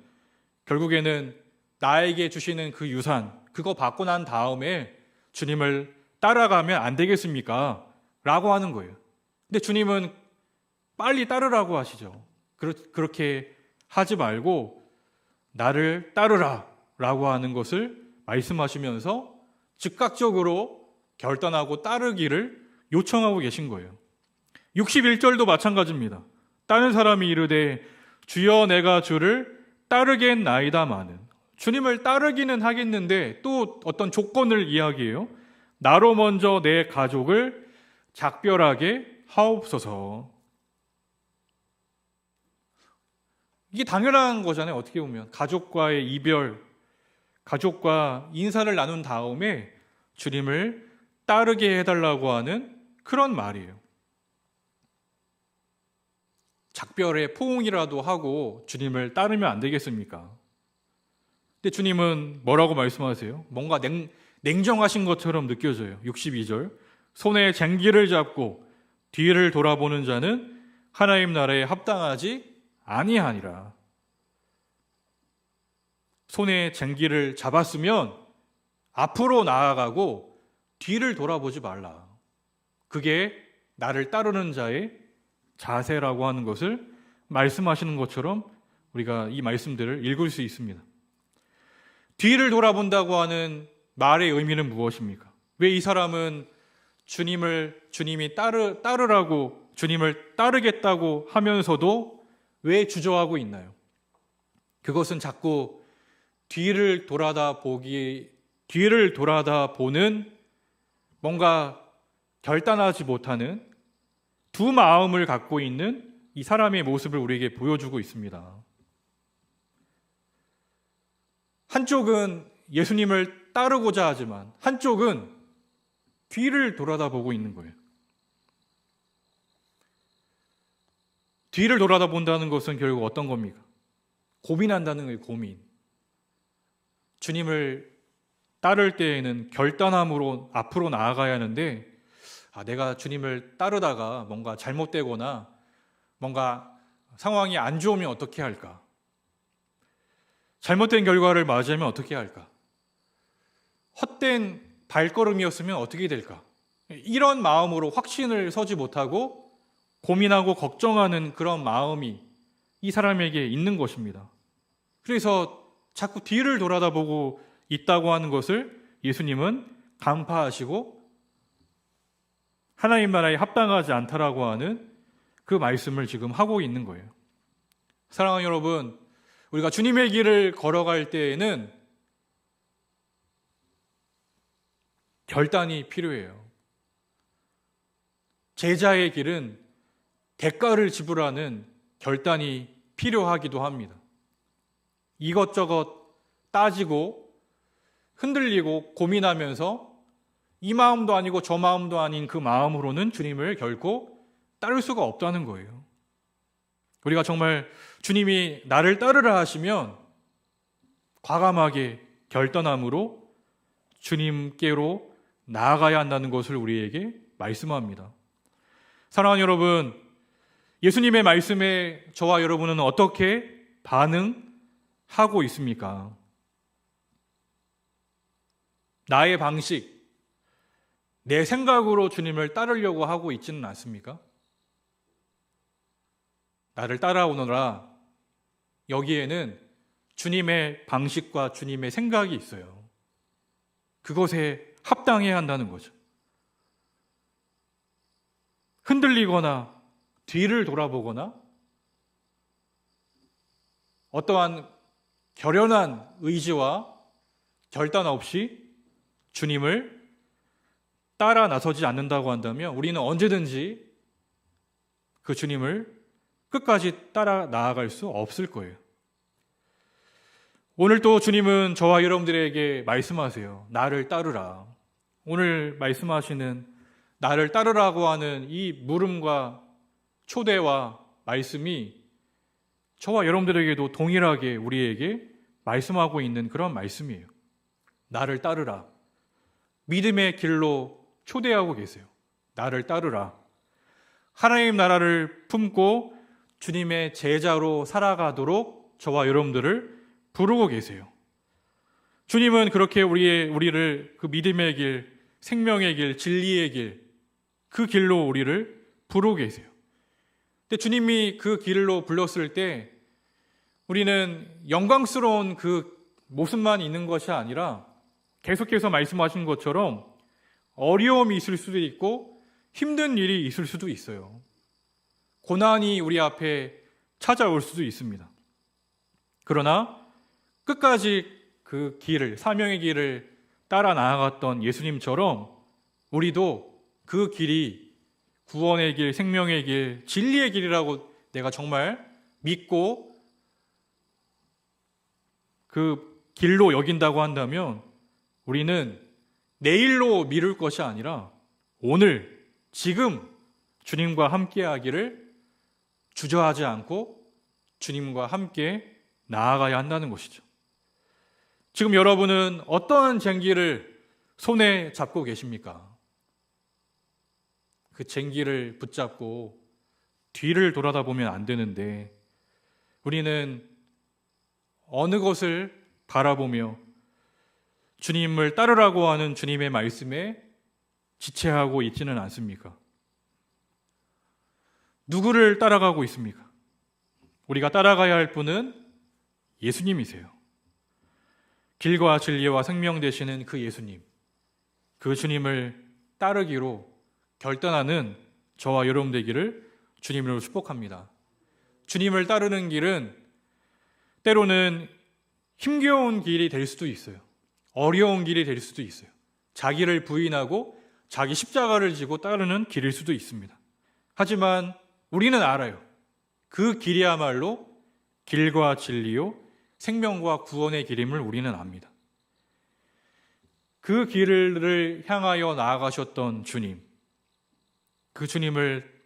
결국에는 나에게 주시는 그 유산, 그거 받고 난 다음에 주님을 따라가면 안 되겠습니까? 라고 하는 거예요. 근데 주님은 빨리 따르라고 하시죠. 그렇게 하지 말고 나를 따르라 라고 하는 것을 말씀하시면서 즉각적으로 결단하고 따르기를 요청하고 계신 거예요. 61절도 마찬가지입니다. 다른 사람이 이르되 주여 내가 주를 따르겠나이다마는, 주님을 따르기는 하겠는데 또 어떤 조건을 이야기해요. 나로 먼저 내 가족을 작별하게 하옵소서. 이게 당연한 거잖아요. 어떻게 보면 가족과의 이별, 가족과 인사를 나눈 다음에 주님을 따르게 해달라고 하는 그런 말이에요. 작별의 포옹이라도 하고 주님을 따르면 안 되겠습니까? 근데 주님은 뭐라고 말씀하세요? 뭔가 냉정하신 것처럼 느껴져요. 62절. 손에 쟁기를 잡고 뒤를 돌아보는 자는 하나님 나라에 합당하지 아니하니라. 손에 쟁기를 잡았으면 앞으로 나아가고 뒤를 돌아보지 말라. 그게 나를 따르는 자의 자세라고 하는 것을 말씀하시는 것처럼 우리가 이 말씀들을 읽을 수 있습니다. 뒤를 돌아본다고 하는 말의 의미는 무엇입니까? 왜 이 사람은 주님이 따르라고, 주님을 따르겠다고 하면서도 왜 주저하고 있나요? 그것은 자꾸 뒤를 돌아다 보는 뭔가 결단하지 못하는 두 마음을 갖고 있는 이 사람의 모습을 우리에게 보여주고 있습니다. 한쪽은 예수님을 따르고자 하지만 한쪽은 뒤를 돌아다보고 있는 거예요. 뒤를 돌아다본다는 것은 결국 어떤 겁니까? 고민한다는 거예요. 고민. 주님을 따를 때에는 결단함으로 앞으로 나아가야 하는데, 내가 주님을 따르다가 뭔가 잘못되거나 뭔가 상황이 안 좋으면 어떻게 할까? 잘못된 결과를 맞이하면 어떻게 할까? 헛된 발걸음이었으면 어떻게 될까? 이런 마음으로 확신을 서지 못하고 고민하고 걱정하는 그런 마음이 이 사람에게 있는 것입니다. 그래서 자꾸 뒤를 돌아다보고 있다고 하는 것을 예수님은 간파하시고 하나님 나라에 합당하지 않다라고 하는 그 말씀을 지금 하고 있는 거예요. 사랑하는 여러분, 우리가 주님의 길을 걸어갈 때에는 결단이 필요해요. 제자의 길은 대가를 지불하는 결단이 필요하기도 합니다. 이것저것 따지고 흔들리고 고민하면서 이 마음도 아니고 저 마음도 아닌 그 마음으로는 주님을 결코 따를 수가 없다는 거예요. 우리가 정말 주님이 나를 따르라 하시면 과감하게 결단함으로 주님께로 나아가야 한다는 것을 우리에게 말씀합니다. 사랑하는 여러분, 예수님의 말씀에 저와 여러분은 어떻게 반응하고 있습니까? 나의 방식, 내 생각으로 주님을 따르려고 하고 있지는 않습니까? 나를 따라오너라. 여기에는 주님의 방식과 주님의 생각이 있어요. 그것에 합당해야 한다는 거죠. 흔들리거나 뒤를 돌아보거나 어떠한 결연한 의지와 결단 없이 주님을 따라 나서지 않는다고 한다면 우리는 언제든지 그 주님을 끝까지 따라 나아갈 수 없을 거예요. 오늘 또 주님은 저와 여러분들에게 말씀하세요. 나를 따르라. 오늘 말씀하시는 나를 따르라고 하는 이 물음과 초대와 말씀이 저와 여러분들에게도 동일하게 우리에게 말씀하고 있는 그런 말씀이에요. 나를 따르라. 믿음의 길로 초대하고 계세요. 나를 따르라. 하나님 나라를 품고 주님의 제자로 살아가도록 저와 여러분들을 부르고 계세요. 주님은 그렇게 우리를 그 믿음의 길, 생명의 길, 진리의 길, 그 길로 우리를 부르고 계세요. 근데 주님이 그 길로 불렀을 때 우리는 영광스러운 그 모습만 있는 것이 아니라 계속해서 말씀하신 것처럼 어려움이 있을 수도 있고 힘든 일이 있을 수도 있어요. 고난이 우리 앞에 찾아올 수도 있습니다. 그러나 끝까지 그 길을, 사명의 길을 따라 나아갔던 예수님처럼 우리도 그 길이 구원의 길, 생명의 길, 진리의 길이라고 내가 정말 믿고 그 길로 여긴다고 한다면 우리는 내일로 미룰 것이 아니라 오늘, 지금 주님과 함께 하기를 주저하지 않고 주님과 함께 나아가야 한다는 것이죠. 지금 여러분은 어떠한 쟁기를 손에 잡고 계십니까? 그 쟁기를 붙잡고 뒤를 돌아다 보면 안 되는데 우리는 어느 것을 바라보며 주님을 따르라고 하는 주님의 말씀에 지체하고 있지는 않습니까? 누구를 따라가고 있습니까? 우리가 따라가야 할 분은 예수님이세요. 길과 진리와 생명 되시는 그 예수님, 그 주님을 따르기로 결단하는 저와 여러분 되기를 주님으로 축복합니다. 주님을 따르는 길은 때로는 힘겨운 길이 될 수도 있어요. 어려운 길이 될 수도 있어요. 자기를 부인하고 자기 십자가를 지고 따르는 길일 수도 있습니다. 하지만 우리는 알아요. 그 길이야말로 길과 진리요 생명과 구원의 길임을 우리는 압니다. 그 길을 향하여 나아가셨던 주님, 그 주님을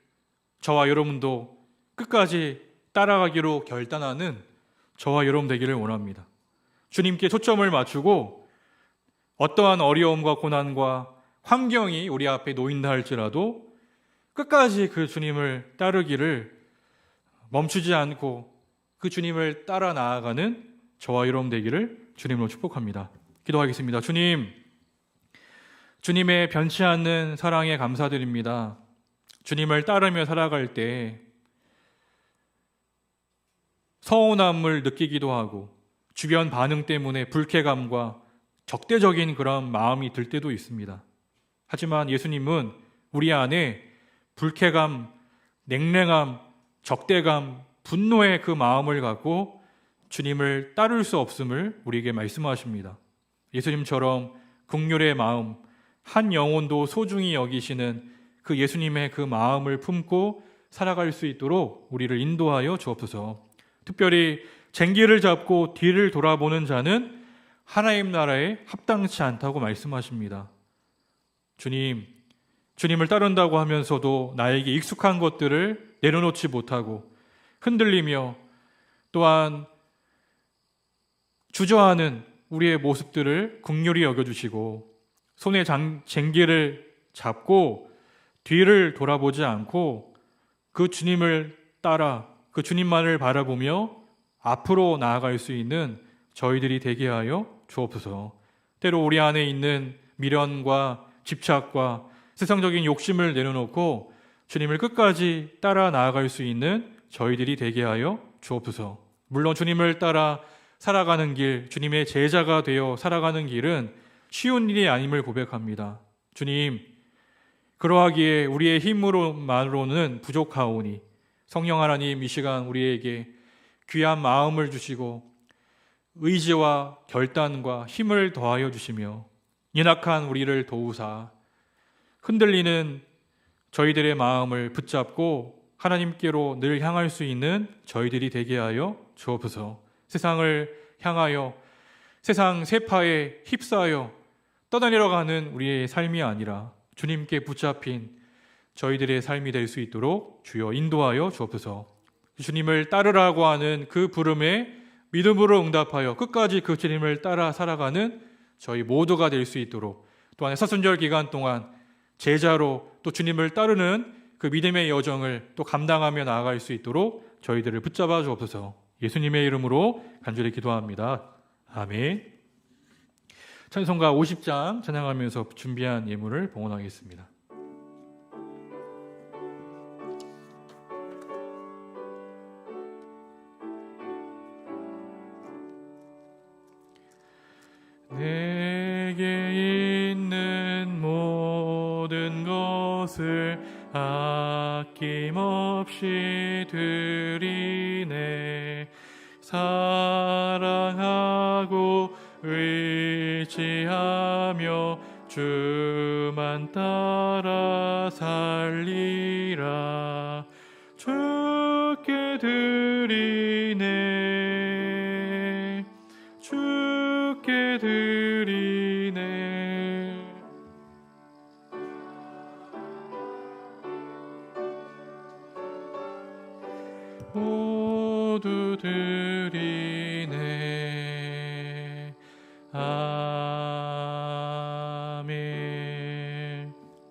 저와 여러분도 끝까지 따라가기로 결단하는 저와 여러분 되기를 원합니다. 주님께 초점을 맞추고 어떠한 어려움과 고난과 환경이 우리 앞에 놓인다 할지라도 끝까지 그 주님을 따르기를 멈추지 않고 그 주님을 따라 나아가는 저와 여러분 되기를 주님으로 축복합니다. 기도하겠습니다. 주님, 주님의 변치 않는 사랑에 감사드립니다. 주님을 따르며 살아갈 때 서운함을 느끼기도 하고 주변 반응 때문에 불쾌감과 적대적인 그런 마음이 들 때도 있습니다. 하지만 예수님은 우리 안에 불쾌감, 냉랭함, 적대감, 분노의 그 마음을 갖고 주님을 따를 수 없음을 우리에게 말씀하십니다. 예수님처럼 긍휼의 마음, 한 영혼도 소중히 여기시는 그 예수님의 그 마음을 품고 살아갈 수 있도록 우리를 인도하여 주옵소서. 특별히 쟁기를 잡고 뒤를 돌아보는 자는 하나님 나라에 합당치 않다고 말씀하십니다. 주님, 주님을 따른다고 하면서도 나에게 익숙한 것들을 내려놓지 못하고 흔들리며 또한 주저하는 우리의 모습들을 긍휼히 여겨주시고 손에 쟁기를 잡고 뒤를 돌아보지 않고 그 주님을 따라 그 주님만을 바라보며 앞으로 나아갈 수 있는 저희들이 되게 하여 주옵소서. 때로 우리 안에 있는 미련과 집착과 세상적인 욕심을 내려놓고 주님을 끝까지 따라 나아갈 수 있는 저희들이 되게 하여 주옵소서. 물론 주님을 따라 살아가는 길, 주님의 제자가 되어 살아가는 길은 쉬운 일이 아님을 고백합니다. 주님, 그러하기에 우리의 힘으로만으로는 부족하오니 성령 하나님 이 시간 우리에게 귀한 마음을 주시고 의지와 결단과 힘을 더하여 주시며 연약한 우리를 도우사 흔들리는 저희들의 마음을 붙잡고 하나님께로 늘 향할 수 있는 저희들이 되게 하여 주옵소서. 세상을 향하여 세상 세파에 휩싸여 떠다니러가는 우리의 삶이 아니라 주님께 붙잡힌 저희들의 삶이 될 수 있도록 주여 인도하여 주옵소서. 주님을 따르라고 하는 그 부름에 믿음으로 응답하여 끝까지 그 주님을 따라 살아가는 저희 모두가 될 수 있도록 또한 사순절 기간 동안 제자로 또 주님을 따르는 그 믿음의 여정을 또 감당하며 나아갈 수 있도록 저희들을 붙잡아 주옵소서. 예수님의 이름으로 간절히 기도합니다. 아멘. 찬송가 50장 찬양하면서 준비한 예물을 봉헌하겠습니다. 내게 있는 것을 아낌없이 드리네. 사랑하고 의지하며 주만 따라 살리라. 주께 드리네. 주께 드리네. 모두 드리네. 아멘.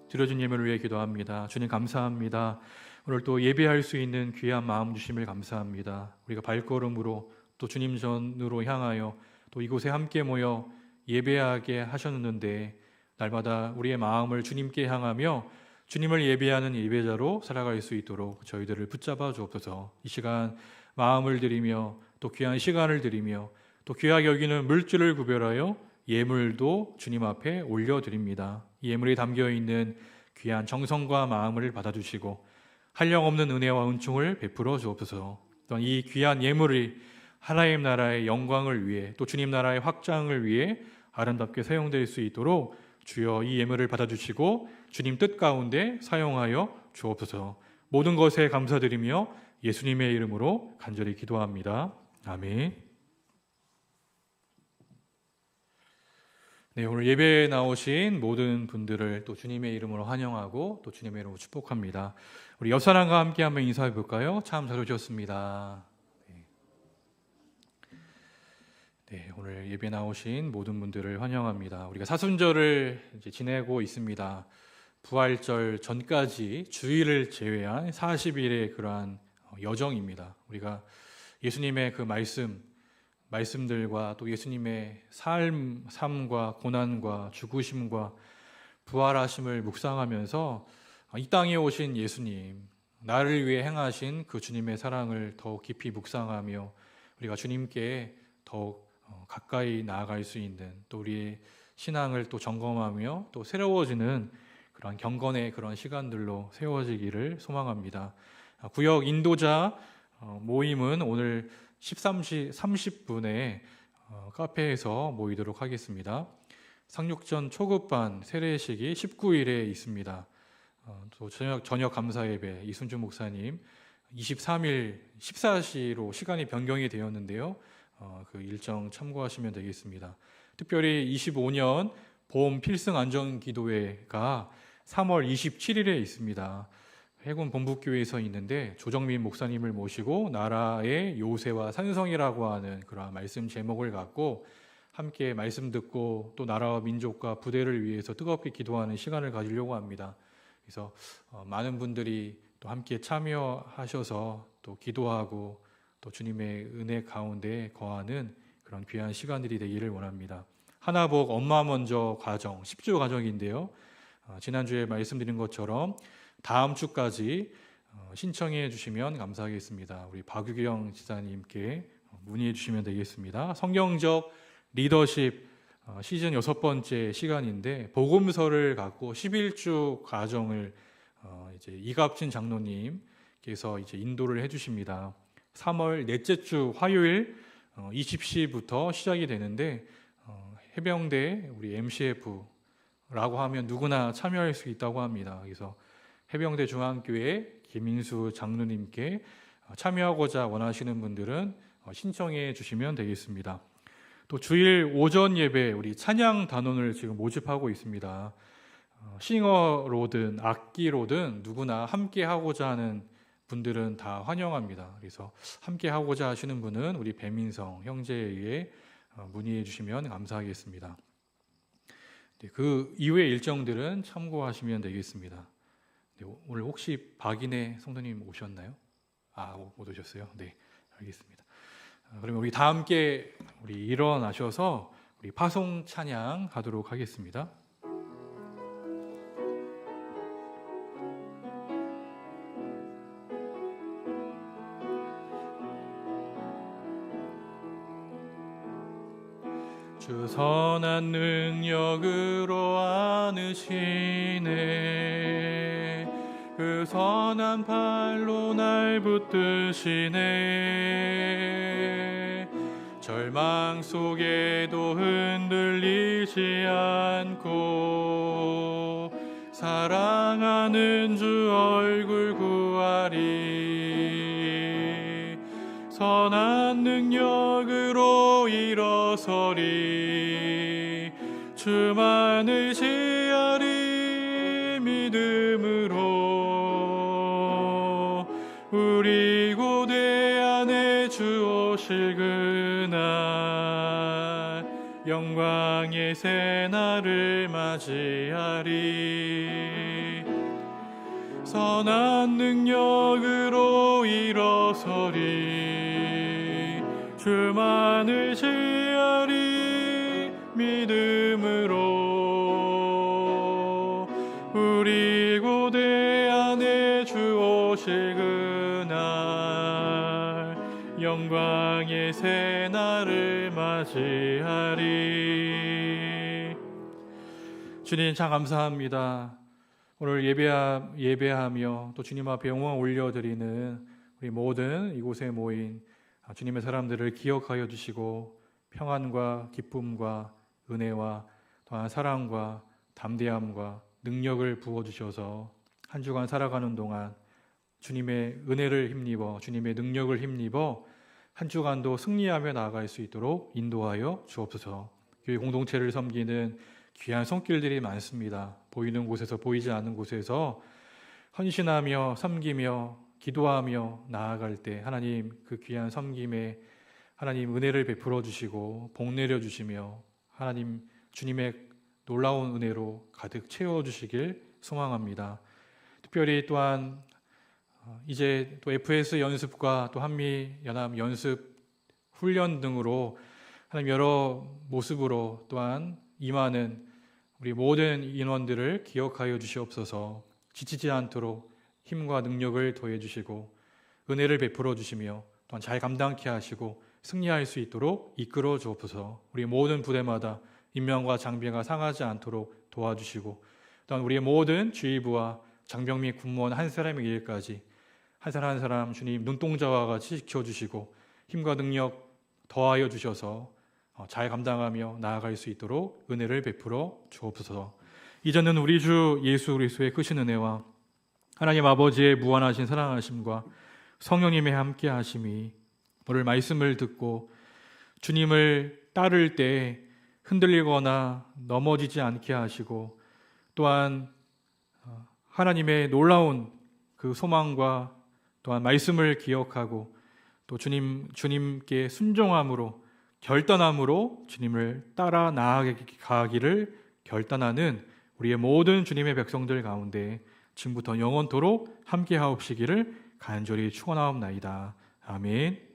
들어준 예물을 위해 기도합니다. 주님 감사합니다. 오늘 또 예배할 수 있는 귀한 마음 주심을 감사합니다. 우리가 발걸음으로 또 주님 전으로 향하여 또 이곳에 함께 모여 예배하게 하셨는데 날마다 우리의 마음을 주님께 향하며 주님을 예배하는 예배자로 살아갈 수 있도록 저희들을 붙잡아 주옵소서. 이 시간 마음을 드리며 또 귀한 시간을 드리며 또 귀하게 여기는 물질을 구별하여 예물도 주님 앞에 올려드립니다. 이 예물이 담겨있는 귀한 정성과 마음을 받아주시고 한량없는 은혜와 은총을 베풀어 주옵소서. 또한 이 귀한 예물이 하나님 나라의 영광을 위해 또 주님 나라의 확장을 위해 아름답게 사용될 수 있도록 주여 이 예물을 받아주시고 주님 뜻 가운데 사용하여 주옵소서. 모든 것에 감사드리며 예수님의 이름으로 간절히 기도합니다. 아멘. 네, 오늘 예배에 나오신 모든 분들을 또 주님의 이름으로 환영하고 또 주님의 이름으로 축복합니다. 우리 옆사람과 함께 한번 인사해 볼까요? 참 잘 오셨습니다. 네, 오늘 예배 나오신 모든 분들을 환영합니다. 우리가 사순절을 이제 지내고 있습니다. 부활절 전까지 주일을 제외한 40일의 그러한 여정입니다. 우리가 예수님의 그 말씀들과 또 예수님의 삶과 고난과 죽으심과 부활하심을 묵상하면서 이 땅에 오신 예수님, 나를 위해 행하신 그 주님의 사랑을 더욱 깊이 묵상하며 우리가 주님께 더욱 가까이 나아갈 수 있는 또 우리의 신앙을 또 점검하며 또 새로워지는 그런 경건의 그런 시간들로 세워지기를 소망합니다. 구역 인도자 모임은 오늘 13시 30분에 카페에서 모이도록 하겠습니다. 상륙전 초급반 세례식이 19일에 있습니다. 또 저녁 감사 예배 이순주 목사님 23일 14시로 시간이 변경이 되었는데요. 그 일정 참고하시면 되겠습니다. 특별히 25년 봄 필승 안전 기도회가 3월 27일에 있습니다. 해군 본부교회에서 있는데 조정민 목사님을 모시고 나라의 요새와 산성이라고 하는 그러한 말씀 제목을 갖고 함께 말씀 듣고 또 나라와 민족과 부대를 위해서 뜨겁게 기도하는 시간을 가지려고 합니다. 그래서 많은 분들이 또 함께 참여하셔서 또 기도하고 또 주님의 은혜 가운데 거하는 그런 귀한 시간들이 되기를 원합니다. 하나복 엄마 먼저 과정 10주 과정인데요. 지난주에 말씀드린 것처럼 다음 주까지 신청해 주시면 감사하겠습니다. 우리 박유경 지사님께 문의해 주시면 되겠습니다. 성경적 리더십 시즌 6번째 시간인데 복음서를 갖고 11주 과정을 이제 이갑진 장로님께서 이제 인도를 해 주십니다. 3월 넷째 주 화요일 20시부터 시작이 되는데 해병대 우리 MCF라고 하면 누구나 참여할 수 있다고 합니다. 그래서 해병대 중앙교회 김인수 장로님께 참여하고자 원하시는 분들은 신청해 주시면 되겠습니다. 또 주일 오전 예배 우리 찬양 단원을 지금 모집하고 있습니다. 싱어로든 악기로든 누구나 함께 하고자 하는 분들은 다 환영합니다. 그래서 함께 하고자 하시는 분은 우리 배민성 형제에 의해 문의해 주시면 감사하겠습니다. 네, 그 이후의 일정들은 참고하시면 되겠습니다. 네, 오늘 혹시 박인혜 성도님 오셨나요? 못 오셨어요? 네, 알겠습니다. 그러면 우리 다 함께 우리 일어나셔서 우리 파송 찬양 하도록 하겠습니다. 주 선한 능력으로 안으시네 그 선한 팔로 날 붙드시네. 절망 속에도 흔들리지 않고 사랑하는 주 얼굴 구하리. 선한 능력으로 일어서리. 주만을 지하리. 믿음으로 우리 고대 안에 주 오실 그날 영광의 새날을 맞이하리. 선한 능력으로 일어서리. 주만을 지하리. 믿음으로 우리 고대 안에 주 오실 그날 영광의 새날을 맞이하리. 주님 참 감사합니다. 오늘 예배하며 또 주님 앞에 영광 올려드리는 우리 모든 이곳에 모인 주님의 사람들을 기억하여 주시고 평안과 기쁨과 은혜와 또한 사랑과 담대함과 능력을 부어주셔서 한 주간 살아가는 동안 주님의 은혜를 힘입어 주님의 능력을 힘입어 한 주간도 승리하며 나아갈 수 있도록 인도하여 주옵소서. 교회 공동체를 섬기는 귀한 손길들이 많습니다. 보이는 곳에서 보이지 않는 곳에서 헌신하며 섬기며 기도하며 나아갈 때 하나님 그 귀한 섬김에 하나님 은혜를 베풀어 주시고 복 내려 주시며 하나님 주님의 놀라운 은혜로 가득 채워 주시길 소망합니다. 특별히 또한 이제 또 FS 연습과 또 한미 연합 연습 훈련 등으로 하나님 여러 모습으로 또한 임하는 우리 모든 인원들을 기억하여 주시옵소서. 지치지 않도록 힘과 능력을 더해 주시고 은혜를 베풀어 주시며 또한 잘 감당케 하시고 승리할 수 있도록 이끌어 주옵소서. 우리 모든 부대마다 인명과 장비가 상하지 않도록 도와주시고 또한 우리의 모든 주의부와 장병 및 군무원 한 사람의 일까지 한 사람 한 사람 주님 눈동자와 같이 지켜주시고 힘과 능력 더하여 주셔서 잘 감당하며 나아갈 수 있도록 은혜를 베풀어 주옵소서. 이제는 우리 주 예수 그리스도의 크신 은혜와 하나님 아버지의 무한하신 사랑하심과 성령님의 함께 하심이 오늘 말씀을 듣고 주님을 따를 때 흔들리거나 넘어지지 않게 하시고 또한 하나님의 놀라운 그 소망과 또한 말씀을 기억하고 또 주님께 순종함으로 결단함으로 주님을 따라 나아가기를 결단하는 우리의 모든 주님의 백성들 가운데 지금부터 영원토록 함께 하옵시기를 간절히 축원하옵나이다. 아멘.